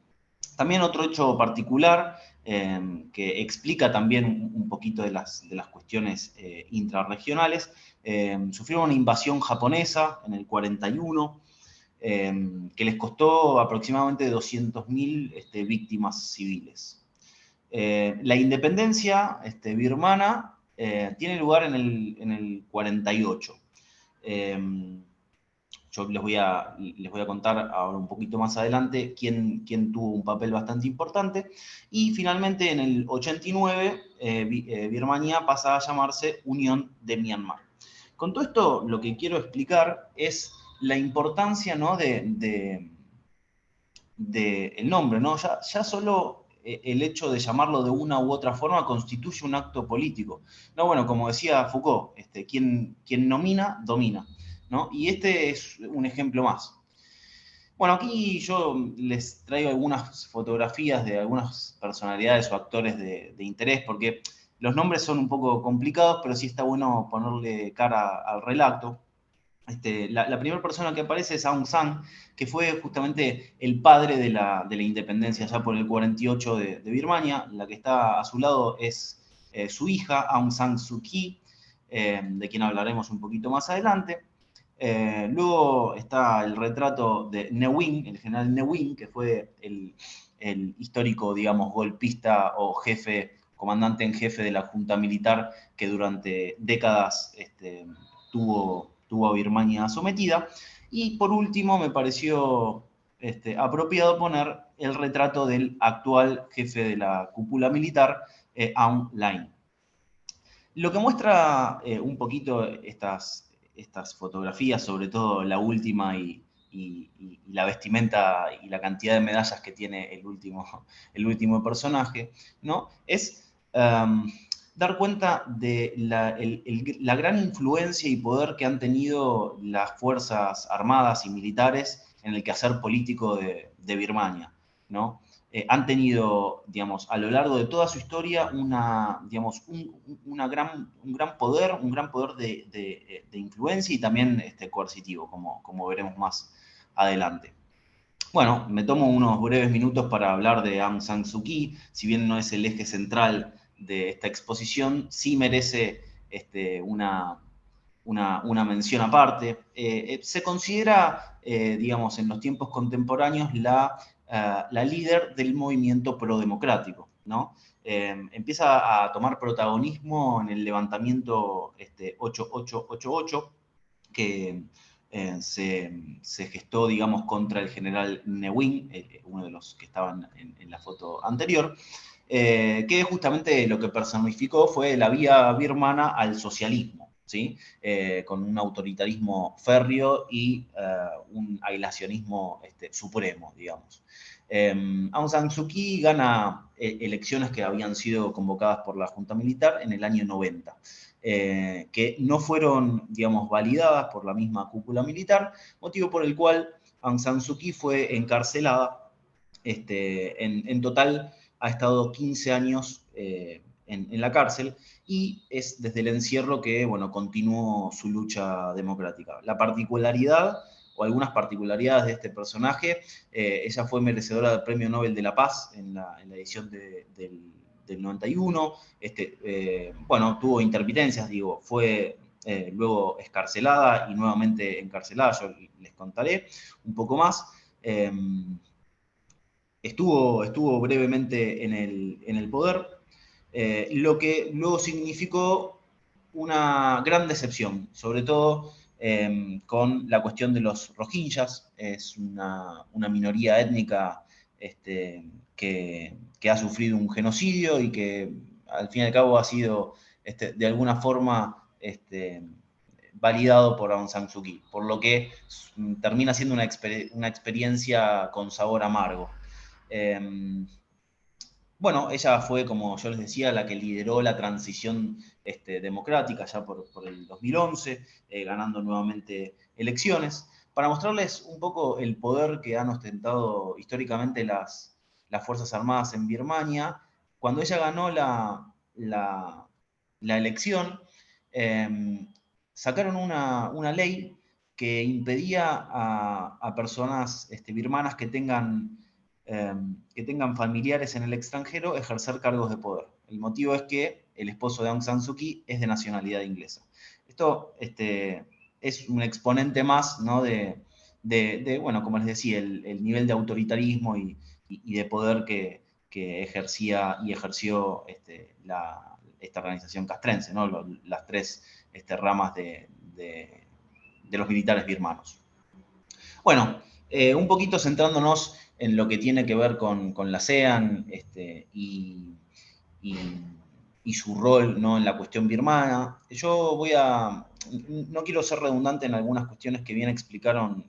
También otro hecho particular que explica también un poquito de las cuestiones intrarregionales: sufrieron una invasión japonesa en el 41, que les costó aproximadamente 200.000 víctimas civiles. La independencia birmana tiene lugar en el 48. Yo les voy a contar ahora un poquito más adelante quién tuvo un papel bastante importante. Y finalmente, en el 89, Birmania pasa a llamarse Unión de Myanmar. Con todo esto, lo que quiero explicar es la importancia, ¿no?, del nombre, ¿no? Ya solo el hecho de llamarlo de una u otra forma constituye un acto político. No, bueno, como decía Foucault, quien nomina, domina, ¿no? Y este es un ejemplo más. Bueno, aquí yo les traigo algunas fotografías de algunas personalidades o actores de interés, porque los nombres son un poco complicados, pero sí está bueno ponerle cara al relato. La primera persona que aparece es Aung San, que fue justamente el padre de la independencia ya por el 48 de Birmania. La que está a su lado es su hija, Aung San Suu Kyi, de quien hablaremos un poquito más adelante. Luego está el retrato de Ne Win, el general Ne Win, que fue el histórico, digamos, golpista o comandante en jefe de la junta militar que durante décadas tuvo a Birmania sometida. Y por último, me pareció apropiado poner el retrato del actual jefe de la cúpula militar, Aung Hlaing. Lo que muestra un poquito estas fotografías, sobre todo la última y la vestimenta y la cantidad de medallas que tiene el último personaje, ¿no? Es dar cuenta de la gran influencia y poder que han tenido las Fuerzas Armadas y Militares en el quehacer político de Birmania, ¿no? Han tenido, digamos, a lo largo de toda su historia un gran poder de influencia y también coercitivo, como veremos más adelante. Bueno, me tomo unos breves minutos para hablar de Aung San Suu Kyi. Si bien no es el eje central de esta exposición, sí merece una mención aparte. Se considera, digamos, en los tiempos contemporáneos la líder del movimiento prodemocrático, ¿no? Empieza a tomar protagonismo en el levantamiento 8888, que se gestó, digamos, contra el general Ne Win, uno de los que estaban en la foto anterior, que justamente lo que personificó fue la vía birmana al socialismo, ¿sí? Con un autoritarismo férreo y un aislacionismo supremo, digamos. Aung San Suu Kyi gana elecciones que habían sido convocadas por la Junta Militar en el año 90, que no fueron, digamos, validadas por la misma cúpula militar, motivo por el cual Aung San Suu Kyi fue encarcelada. En total ha estado 15 años en la cárcel, y es desde el encierro que, bueno, continuó su lucha democrática. La particularidad, o algunas particularidades de este personaje, ella fue merecedora del Premio Nobel de la Paz en la edición del 91, bueno, tuvo intermitencias, digo, fue luego escarcelada y nuevamente encarcelada, yo les contaré un poco más. Estuvo brevemente en el poder, lo que luego significó una gran decepción, sobre todo con la cuestión de los rohingyas. Es una minoría étnica que ha sufrido un genocidio y que al fin y al cabo ha sido de alguna forma validado por Aung San Suu Kyi, por lo que termina siendo una experiencia con sabor amargo. Bueno, ella fue, como yo les decía, la que lideró la transición democrática ya por el 2011, ganando nuevamente elecciones, para mostrarles un poco el poder que han ostentado históricamente las Fuerzas Armadas en Birmania. Cuando ella ganó la elección, sacaron una ley que impedía a personas birmanas que tengan familiares en el extranjero ejercer cargos de poder. El motivo es que el esposo de Aung San Suu Kyi es de nacionalidad inglesa. Esto es un exponente más, ¿no? Bueno, como les decía, el nivel de autoritarismo y de poder que ejercía y ejerció esta organización castrense, ¿no? Las tres ramas de los militares birmanos. Bueno, un poquito centrándonos en lo que tiene que ver con la ASEAN y su rol, ¿no?, en la cuestión birmana. Yo no quiero ser redundante en algunas cuestiones que bien explicaron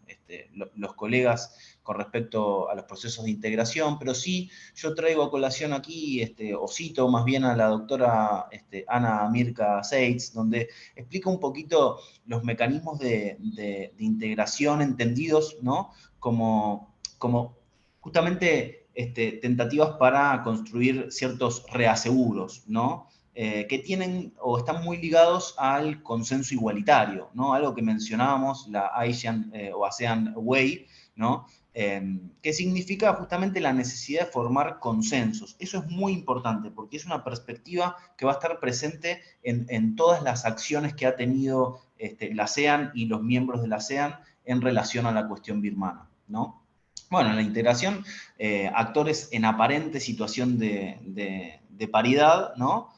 los colegas con respecto a los procesos de integración, pero sí yo traigo a colación aquí, o cito más bien a la doctora Ana Mirka Seitz, donde explica un poquito los mecanismos de integración entendidos, ¿no?, como justamente tentativas para construir ciertos reaseguros, ¿no? Que tienen o están muy ligados al consenso igualitario, ¿no? Algo que mencionábamos, la ASEAN o ASEAN Way, ¿no? Que significa justamente la necesidad de formar consensos. Eso es muy importante porque es una perspectiva que va a estar presente en todas las acciones que ha tenido la ASEAN y los miembros de la ASEAN en relación a la cuestión birmana, ¿no? Bueno, en la integración, actores en aparente situación de paridad, ¿no?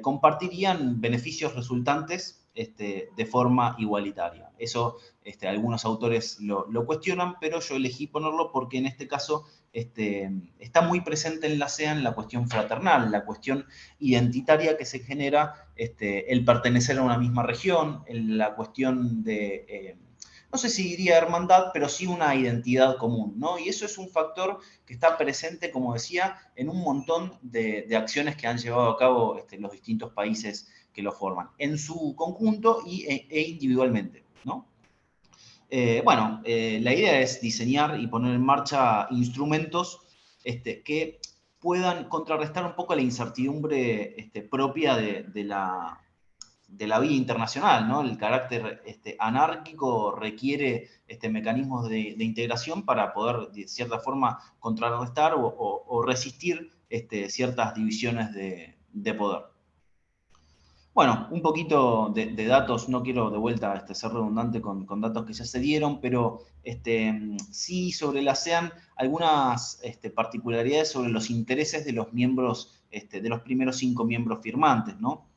Compartirían beneficios resultantes de forma igualitaria. Eso algunos autores lo cuestionan, pero yo elegí ponerlo porque en este caso está muy presente en la ASEAN la cuestión fraternal, la cuestión identitaria que se genera el pertenecer a una misma región, la cuestión de... no sé si diría hermandad, pero sí una identidad común, ¿no? Y eso es un factor que está presente, como decía, en un montón de acciones que han llevado a cabo los distintos países que lo forman, en su conjunto e individualmente, ¿no? La idea es diseñar y poner en marcha instrumentos que puedan contrarrestar un poco la incertidumbre propia de la vida internacional, ¿no? El carácter anárquico requiere mecanismos de integración para poder, de cierta forma, contrarrestar o resistir ciertas divisiones de poder. Bueno, un poquito de datos, no quiero de vuelta ser redundante con datos que ya se dieron, pero sí sobre la ASEAN algunas particularidades sobre los intereses de los miembros, de los primeros 5 miembros firmantes, ¿no?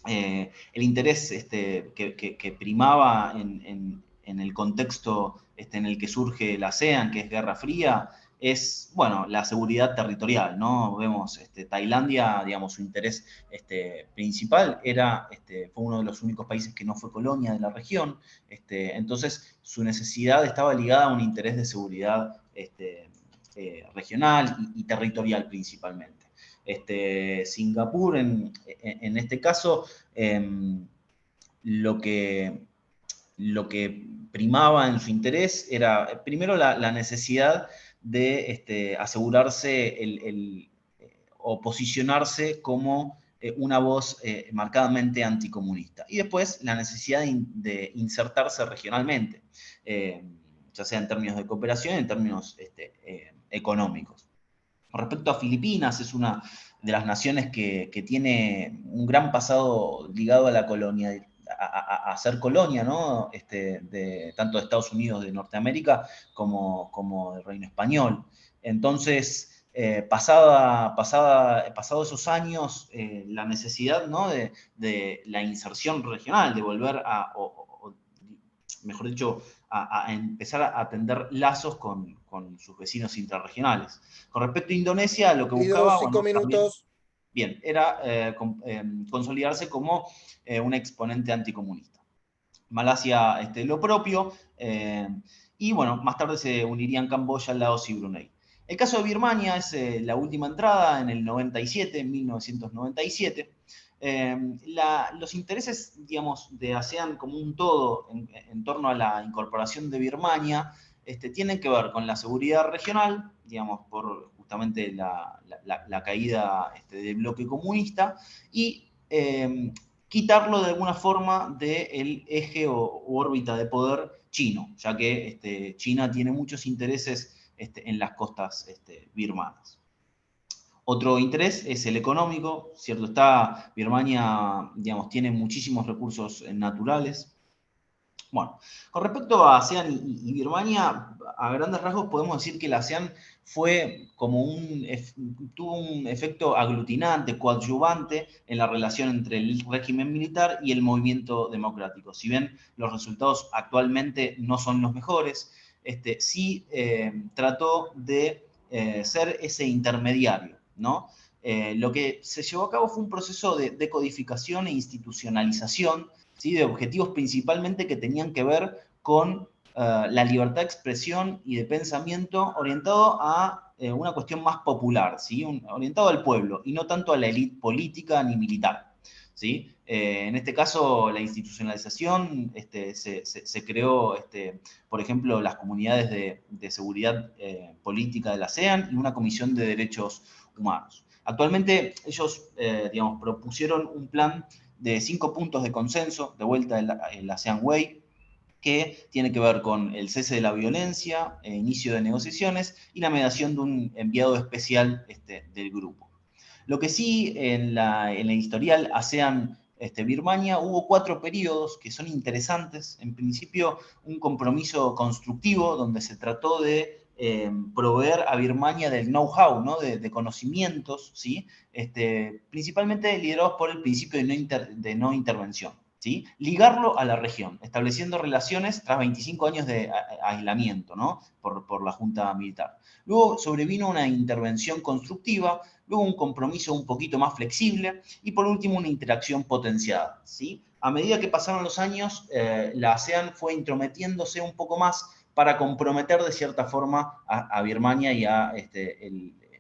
El interés que primaba en el contexto en el que surge la ASEAN, que es Guerra Fría, es, bueno, la seguridad territorial, ¿no? Vemos Tailandia, digamos, su interés principal fue uno de los únicos países que no fue colonia de la región, entonces su necesidad estaba ligada a un interés de seguridad regional y territorial principalmente. Singapur, en este caso, lo que primaba en su interés era, primero, la necesidad de asegurarse o posicionarse como una voz marcadamente anticomunista. Y después, la necesidad de insertarse regionalmente, ya sea en términos de cooperación, en términos económicos. Con respecto a Filipinas, es una de las naciones que tiene un gran pasado ligado a la colonia, a ser colonia, ¿no? Tanto de Estados Unidos de Norteamérica como del Reino Español. Entonces, pasados esos años, la necesidad, ¿no? de la inserción regional, de volver mejor dicho, a empezar a tender lazos con sus vecinos intrarregionales. Con respecto a Indonesia, lo que buscaba... 5 minutos. Bien, era consolidarse como un exponente anticomunista. Malasia, lo propio, y bueno, más tarde se unirían Camboya, Laos y Brunei. El caso de Birmania es la última entrada en el 97, en 1997. Los intereses, digamos, de ASEAN como un todo en torno a la incorporación de Birmania tienen que ver con la seguridad regional, digamos, por justamente la caída del bloque comunista, y quitarlo de alguna forma del eje o órbita de poder chino, ya que China tiene muchos intereses en las costas birmanas. Otro interés es el económico, cierto está, Birmania, digamos, tiene muchísimos recursos naturales. Bueno, con respecto a ASEAN y Birmania, a grandes rasgos podemos decir que la ASEAN fue tuvo un efecto aglutinante, coadyuvante en la relación entre el régimen militar y el movimiento democrático. Si bien los resultados actualmente no son los mejores, sí trató de ser ese intermediario, ¿no? Lo que se llevó a cabo fue un proceso de decodificación e institucionalización, ¿sí? De objetivos principalmente que tenían que ver con la libertad de expresión y de pensamiento orientado a una cuestión más popular, ¿sí? Orientado al pueblo y no tanto a la élite política ni militar, ¿sí? En este caso, la institucionalización se creó, por ejemplo, las comunidades de seguridad política de la ASEAN y una comisión de derechos humanos. Actualmente ellos, digamos, propusieron un plan de 5 puntos de consenso, de vuelta el ASEAN Way, que tiene que ver con el cese de la violencia, el inicio de negociaciones y la mediación de un enviado especial del grupo. Lo que sí, en la historial ASEAN Birmania hubo 4 periodos que son interesantes. En principio, un compromiso constructivo donde se trató de proveer a Birmania del know-how, ¿no? de conocimientos, ¿sí? Principalmente liderados por el principio de no intervención. ¿Sí? Ligarlo a la región, estableciendo relaciones tras 25 años de aislamiento, ¿no? por la junta militar. Luego sobrevino una intervención constructiva, luego un compromiso un poquito más flexible y por último una interacción potenciada, ¿sí? A medida que pasaron los años, la ASEAN fue intrometiéndose un poco más para comprometer de cierta forma a Birmania y a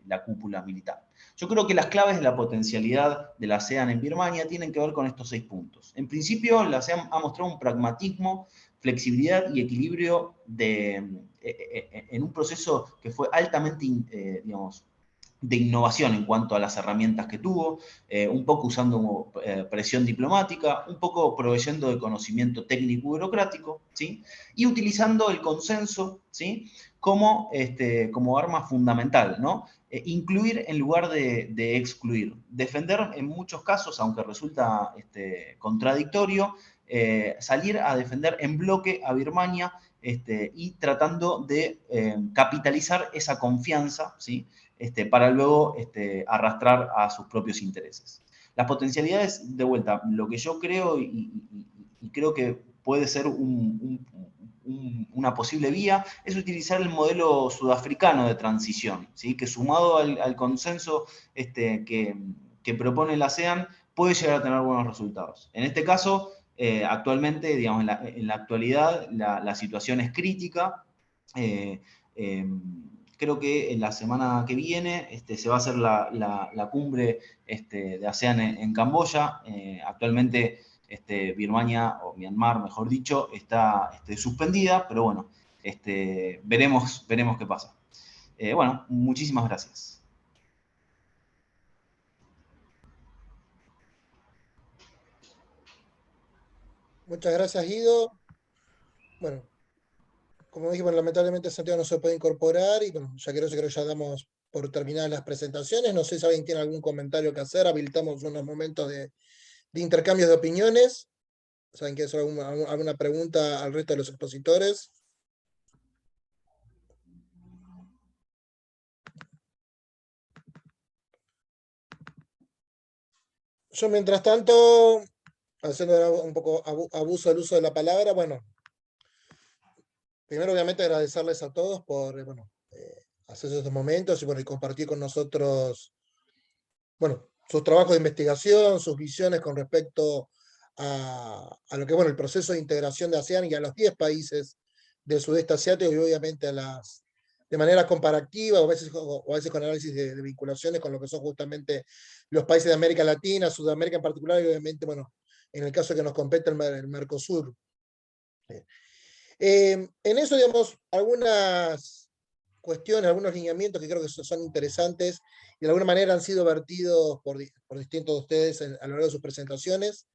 la cúpula militar. Yo creo que las claves de la potencialidad de la ASEAN en Birmania tienen que ver con estos 6 puntos. En principio, la ASEAN ha mostrado un pragmatismo, flexibilidad y equilibrio en un proceso que fue altamente, digamos, de innovación en cuanto a las herramientas que tuvo, un poco usando presión diplomática, un poco proveyendo de conocimiento técnico y burocrático, ¿sí? Y utilizando el consenso, ¿sí? como arma fundamental, ¿no? Incluir en lugar de excluir. Defender en muchos casos, aunque resulta contradictorio, salir a defender en bloque a Birmania y tratando de capitalizar esa confianza, ¿sí? Para luego arrastrar a sus propios intereses. Las potencialidades, de vuelta, lo que yo creo y creo que puede ser una posible vía es utilizar el modelo sudafricano de transición, ¿sí? Que sumado al consenso que propone la ASEAN puede llegar a tener buenos resultados. En este caso, actualmente, digamos, en la actualidad, la situación es crítica. Creo que en la semana que viene se va a hacer la cumbre de ASEAN en Camboya. Actualmente Birmania, o Myanmar, mejor dicho, está suspendida, pero bueno, veremos qué pasa. Bueno, muchísimas gracias. Muchas gracias, Guido. Bueno, como dijimos, lamentablemente Santiago no se puede incorporar y bueno, ya creo que ya damos por terminadas las presentaciones. No sé si alguien tiene algún comentario que hacer. Habilitamos unos momentos de intercambios de opiniones. ¿Saben que hacer alguna pregunta al resto de los expositores? Yo, mientras tanto, haciendo un poco abuso del uso de la palabra, bueno, primero obviamente agradecerles a todos por hacer estos momentos y, bueno, y compartir con nosotros, bueno, sus trabajos de investigación, sus visiones con respecto a lo que es, bueno, el proceso de integración de ASEAN y a los 10 países del sudeste asiático y obviamente de manera comparativa o a veces con análisis de vinculaciones con lo que son justamente los países de América Latina, Sudamérica en particular y obviamente, bueno, en el caso que nos compete el Mercosur. En eso, digamos, algunas cuestiones, algunos lineamientos que creo que son interesantes y de alguna manera han sido vertidos por distintos de ustedes a lo largo de sus presentaciones.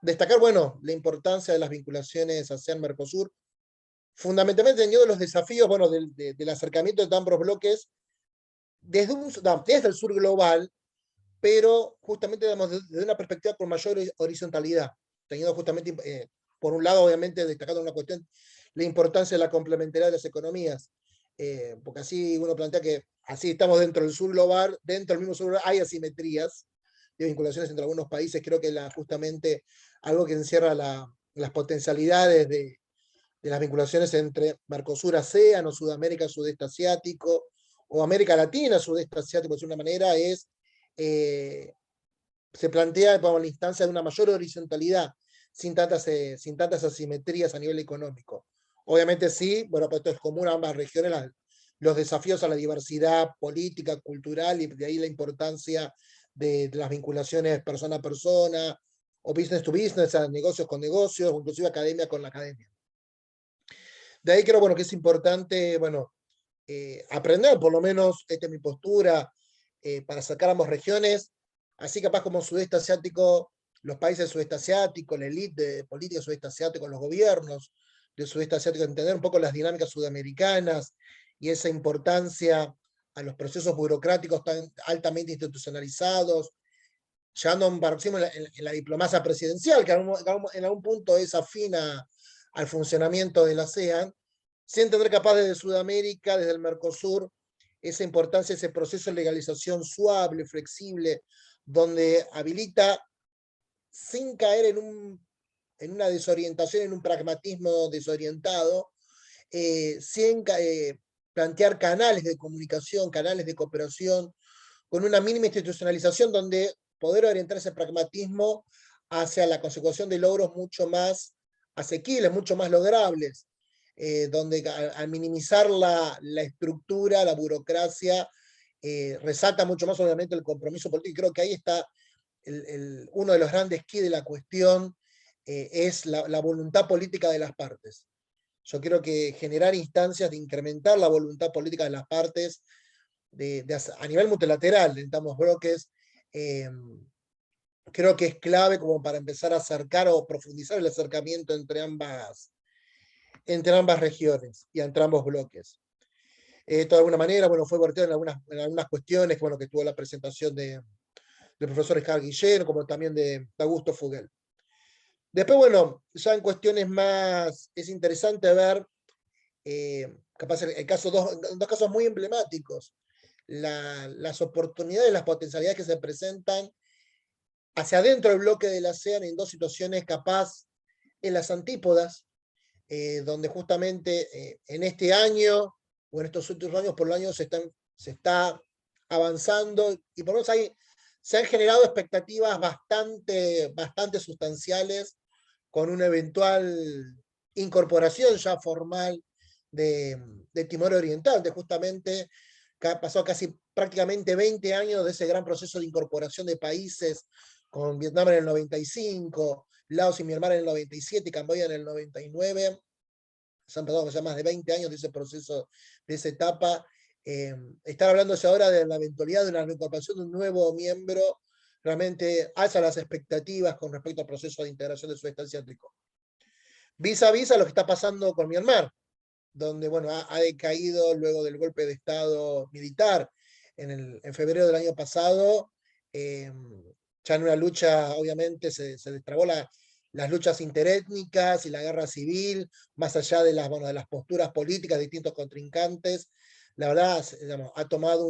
Destacar, bueno, la importancia de las vinculaciones ASEAN-Mercosur, fundamentalmente teniendo los desafíos, bueno, del acercamiento de ambos bloques desde el sur global, pero justamente, digamos, desde una perspectiva con mayor horizontalidad, teniendo justamente, por un lado, obviamente, destacando una cuestión, la importancia de la complementariedad de las economías, porque así uno plantea que así estamos dentro del sur global, dentro del mismo sur global hay asimetrías de vinculaciones entre algunos países, creo que justamente algo que encierra las potencialidades de las vinculaciones entre Mercosur, ASEAN, o Sudamérica, Sudeste Asiático, o América Latina, Sudeste Asiático, de una manera, se plantea la instancia de una mayor horizontalidad, sin tantas asimetrías a nivel económico. Obviamente sí, bueno, pues esto es común a ambas regiones, los desafíos a la diversidad política, cultural, y de ahí la importancia de las vinculaciones persona a persona, o business to business, a negocios con negocios, o inclusive academia con la academia. De ahí creo, bueno, que es importante, bueno, aprender, por lo menos, esta es mi postura, para sacar ambas regiones, así capaz como sudeste asiático, los países del sudeste asiático, la élite de política del sudeste asiático, los gobiernos del sudeste asiático, entender un poco las dinámicas sudamericanas y esa importancia a los procesos burocráticos tan altamente institucionalizados, llevando a un paroxismo en la diplomacia presidencial, que en algún punto es afina al funcionamiento de la ASEAN, sin entender capaz desde Sudamérica, desde el Mercosur, esa importancia, ese proceso de legalización suave, flexible, donde habilita, sin caer en una desorientación, en un pragmatismo desorientado, sin plantear canales de comunicación, canales de cooperación, con una mínima institucionalización donde poder orientar ese pragmatismo hacia la consecución de logros mucho más asequibles, mucho más logrables, donde al minimizar la estructura, la burocracia, resalta mucho más obviamente el compromiso político. Y creo que ahí está uno de los grandes keys de la cuestión, es la voluntad política de las partes. Yo creo que generar instancias de incrementar la voluntad política de las partes a nivel multilateral, necesitamos bloques, creo que es clave como para empezar a acercar o profundizar el acercamiento entre ambas regiones y entre ambos bloques. Esto de alguna manera, bueno, fue vertido en algunas cuestiones, bueno, que tuvo la presentación del profesor Oscar Guillén, como también de Augusto Fugel. Después, bueno, ya en cuestiones más, es interesante ver, capaz dos casos muy emblemáticos, las oportunidades, las potencialidades que se presentan hacia adentro del bloque de la ASEAN en dos situaciones capaz en las antípodas, donde justamente en este año, o en estos últimos años, por el año se está avanzando, y por lo menos se han generado expectativas bastante sustanciales con una eventual incorporación ya formal de Timor Oriental, donde justamente pasó casi prácticamente 20 años de ese gran proceso de incorporación de países, con Vietnam en el 95, Laos y Myanmar en el 97 y Camboya en el 99. Se han pasado ya más de 20 años de ese proceso, de esa etapa. Estar hablándose ahora de la eventualidad de una incorporación de un nuevo miembro realmente alza las expectativas con respecto al proceso de integración del sudeste asiático. Vis a vis a lo que está pasando con Myanmar, donde bueno, ha decaído luego del golpe de Estado militar en febrero del año pasado, ya en una lucha, obviamente, se destrabó las luchas interétnicas y la guerra civil, más allá de las posturas políticas de distintos contrincantes. La verdad, digamos, ha tomado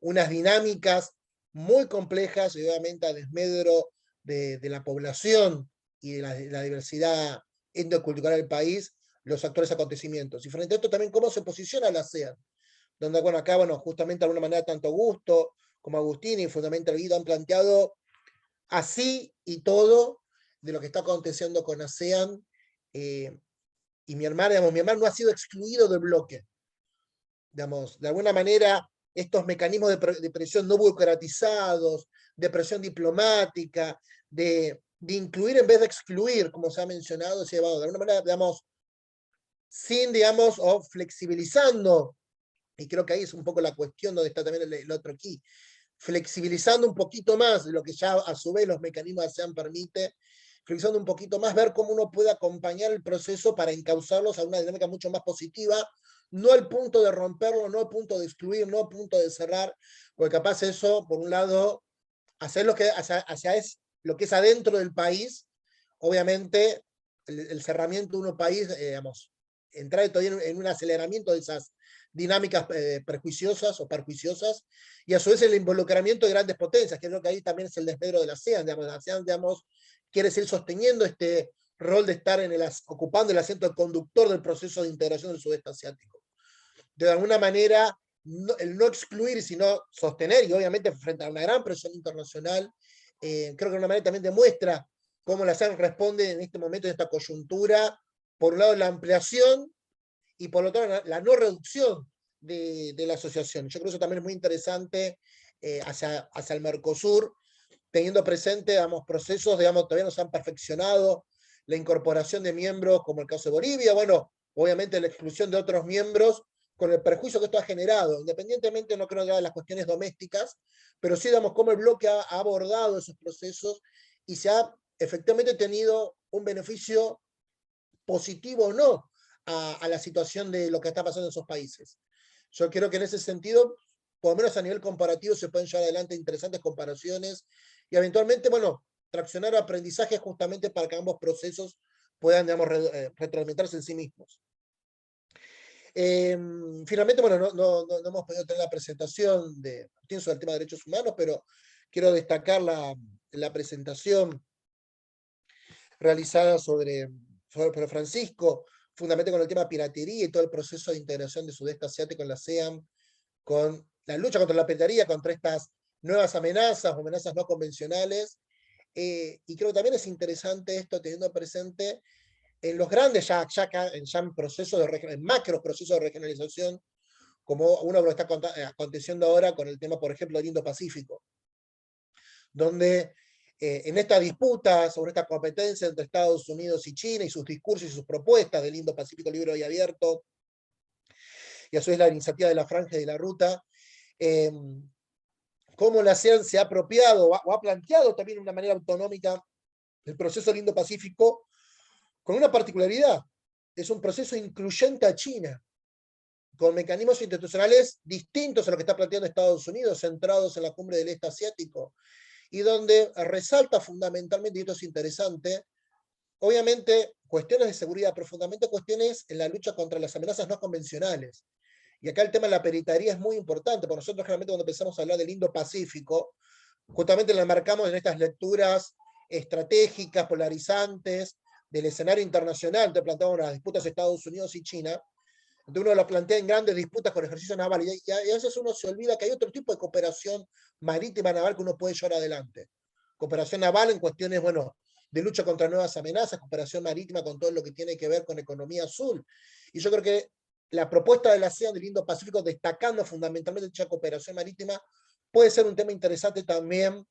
unas dinámicas muy complejas y obviamente a desmedro de la población y de la diversidad etnocultural del país, los actuales acontecimientos. Y frente a esto también cómo se posiciona la ASEAN, donde bueno, acá bueno, justamente de alguna manera tanto Augusto como Agustín y fundamentalmente Guido han planteado así y todo de lo que está aconteciendo con ASEAN, y Myanmar no ha sido excluido del bloque. Digamos, de alguna manera, estos mecanismos de presión no burocratizados, de presión diplomática, de incluir en vez de excluir, como se ha mencionado, se ha llevado de alguna manera, digamos, sin, digamos, o flexibilizando, y creo que ahí es un poco la cuestión donde está también el otro aquí, flexibilizando un poquito más de lo que ya a su vez los mecanismos de ASEAN permite, flexibilizando un poquito más, ver cómo uno puede acompañar el proceso para encauzarlos a una dinámica mucho más positiva, no al punto de romperlo, no al punto de excluir, no al punto de cerrar, porque capaz eso, por un lado, hacer lo que es adentro del país, obviamente el cerramiento de un país, digamos, entrar todavía en un aceleramiento de esas dinámicas prejuiciosas o perjuiciosas, y a su vez el involucramiento de grandes potencias, que es lo que ahí también es el desmedro de la ASEAN. Digamos, la ASEAN, digamos, quiere seguir sosteniendo este rol de estar ocupando el asiento de conductor del proceso de integración del sudeste asiático. De alguna manera, el no excluir, sino sostener, y obviamente frente a una gran presión internacional, creo que de una manera también demuestra cómo la ASEAN responde en este momento, en esta coyuntura, por un lado la ampliación y por otro lado la no reducción de la asociación. Yo creo que eso también es muy interesante hacia el Mercosur, teniendo presente, digamos, procesos, digamos, todavía no se han perfeccionado, la incorporación de miembros, como el caso de Bolivia, bueno, obviamente la exclusión de otros miembros, con el perjuicio que esto ha generado, independientemente, no creo que de las cuestiones domésticas, pero sí, digamos, cómo el bloque ha abordado esos procesos y se ha efectivamente tenido un beneficio positivo o no a la situación de lo que está pasando en esos países. Yo creo que en ese sentido, por lo menos a nivel comparativo, se pueden llevar adelante interesantes comparaciones y eventualmente, bueno, traccionar aprendizajes justamente para que ambos procesos puedan, digamos, retroalimentarse en sí mismos. Finalmente, bueno, no hemos podido tener la presentación sobre el tema de derechos humanos, pero quiero destacar la presentación realizada sobre Francisco, fundamentalmente con el tema piratería y todo el proceso de integración de Sudeste Asiático en la ASEAN, con la lucha contra la piratería, contra estas nuevas amenazas no convencionales. Y creo que también es interesante esto teniendo presente en los grandes, en procesos en macro procesos de regionalización, como uno lo está aconteciendo ahora con el tema, por ejemplo, del Indo-Pacífico, donde en esta disputa sobre esta competencia entre Estados Unidos y China y sus discursos y sus propuestas del Indo-Pacífico libre y abierto, y a su vez la iniciativa de la Franja y de la Ruta, cómo la ASEAN se ha apropiado o ha planteado también de una manera autonómica el proceso del Indo-Pacífico, con una particularidad: es un proceso incluyente a China, con mecanismos institucionales distintos a lo que está planteando Estados Unidos, centrados en la cumbre del Este Asiático, y donde resalta fundamentalmente, y esto es interesante, obviamente cuestiones de seguridad, pero fundamentalmente cuestiones en la lucha contra las amenazas no convencionales. Y acá el tema de la piratería es muy importante, porque nosotros generalmente cuando empezamos a hablar del Indo-Pacífico, justamente la marcamos en estas lecturas estratégicas, polarizantes, del escenario internacional. Entonces planteamos las disputas de Estados Unidos y China, entonces uno lo plantea en grandes disputas con ejercicios navales, y a veces uno se olvida que hay otro tipo de cooperación marítima naval que uno puede llevar adelante. Cooperación naval en cuestiones, bueno, de lucha contra nuevas amenazas, cooperación marítima con todo lo que tiene que ver con economía azul. Y yo creo que la propuesta de la ASEAN del Indo-Pacífico, destacando fundamentalmente dicha cooperación marítima, puede ser un tema interesante también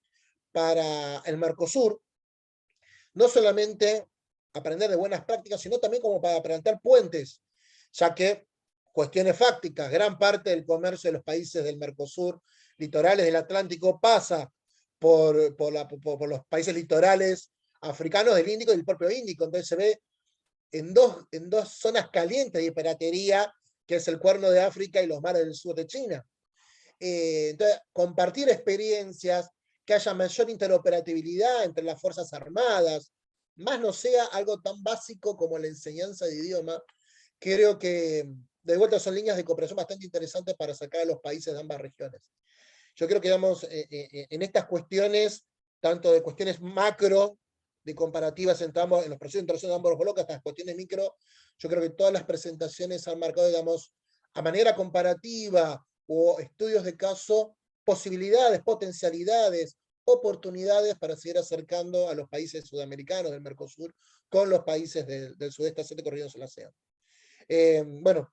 para el Mercosur, no solamente aprender de buenas prácticas, sino también como para plantear puentes, ya que, cuestiones fácticas, gran parte del comercio de los países del Mercosur, litorales del Atlántico, pasa por los países litorales africanos del Índico y del propio Índico. Entonces se ve en dos zonas calientes de piratería, que es el Cuerno de África y los mares del sur de China. Entonces, compartir experiencias, que haya mayor interoperabilidad entre las Fuerzas Armadas, más no sea algo tan básico como la enseñanza de idioma, creo que de vuelta son líneas de cooperación bastante interesantes para sacar a los países de ambas regiones. Yo creo que digamos, en estas cuestiones, tanto de cuestiones macro, de comparativas en los procesos de integración de ambos bloques, hasta las cuestiones micro, yo creo que todas las presentaciones han marcado, digamos, a manera comparativa o estudios de caso, posibilidades, potencialidades, oportunidades para seguir acercando a los países sudamericanos del Mercosur con los países del sudeste asiático corridos en la ASEAN. Bueno,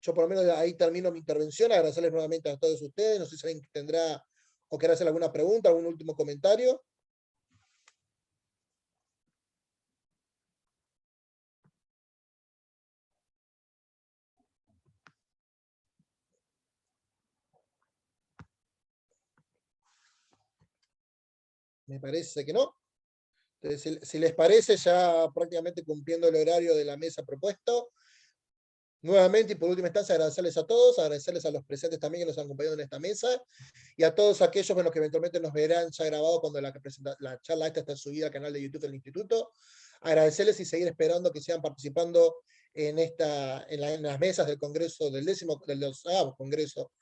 yo por lo menos ahí termino mi intervención, agradecerles nuevamente a todos ustedes, no sé si alguien tendrá o quiere hacer alguna pregunta, algún último comentario. Me parece que no. Entonces, si les parece, ya prácticamente cumpliendo el horario de la mesa propuesto, nuevamente y por última instancia agradecerles a todos, agradecerles a los presentes también que nos han acompañado en esta mesa, y a todos aquellos bueno, que eventualmente nos verán ya grabado cuando la charla esta está subida al canal de YouTube del Instituto. Agradecerles y seguir esperando que sigan participando en las mesas del Congreso, del 12º Congreso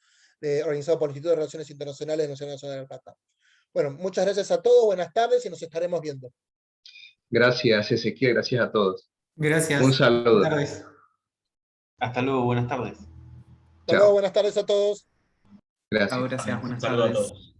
organizado por el Instituto de Relaciones Internacionales de la Universidad Nacional de La Plata. Bueno, muchas gracias a todos, buenas tardes y nos estaremos viendo. Gracias, Ezequiel, gracias a todos. Gracias. Un saludo. Buenas tardes. Hasta luego, buenas tardes. Hasta luego, buenas tardes a todos. Gracias. Gracias, buenas Saludos a tardes. todos.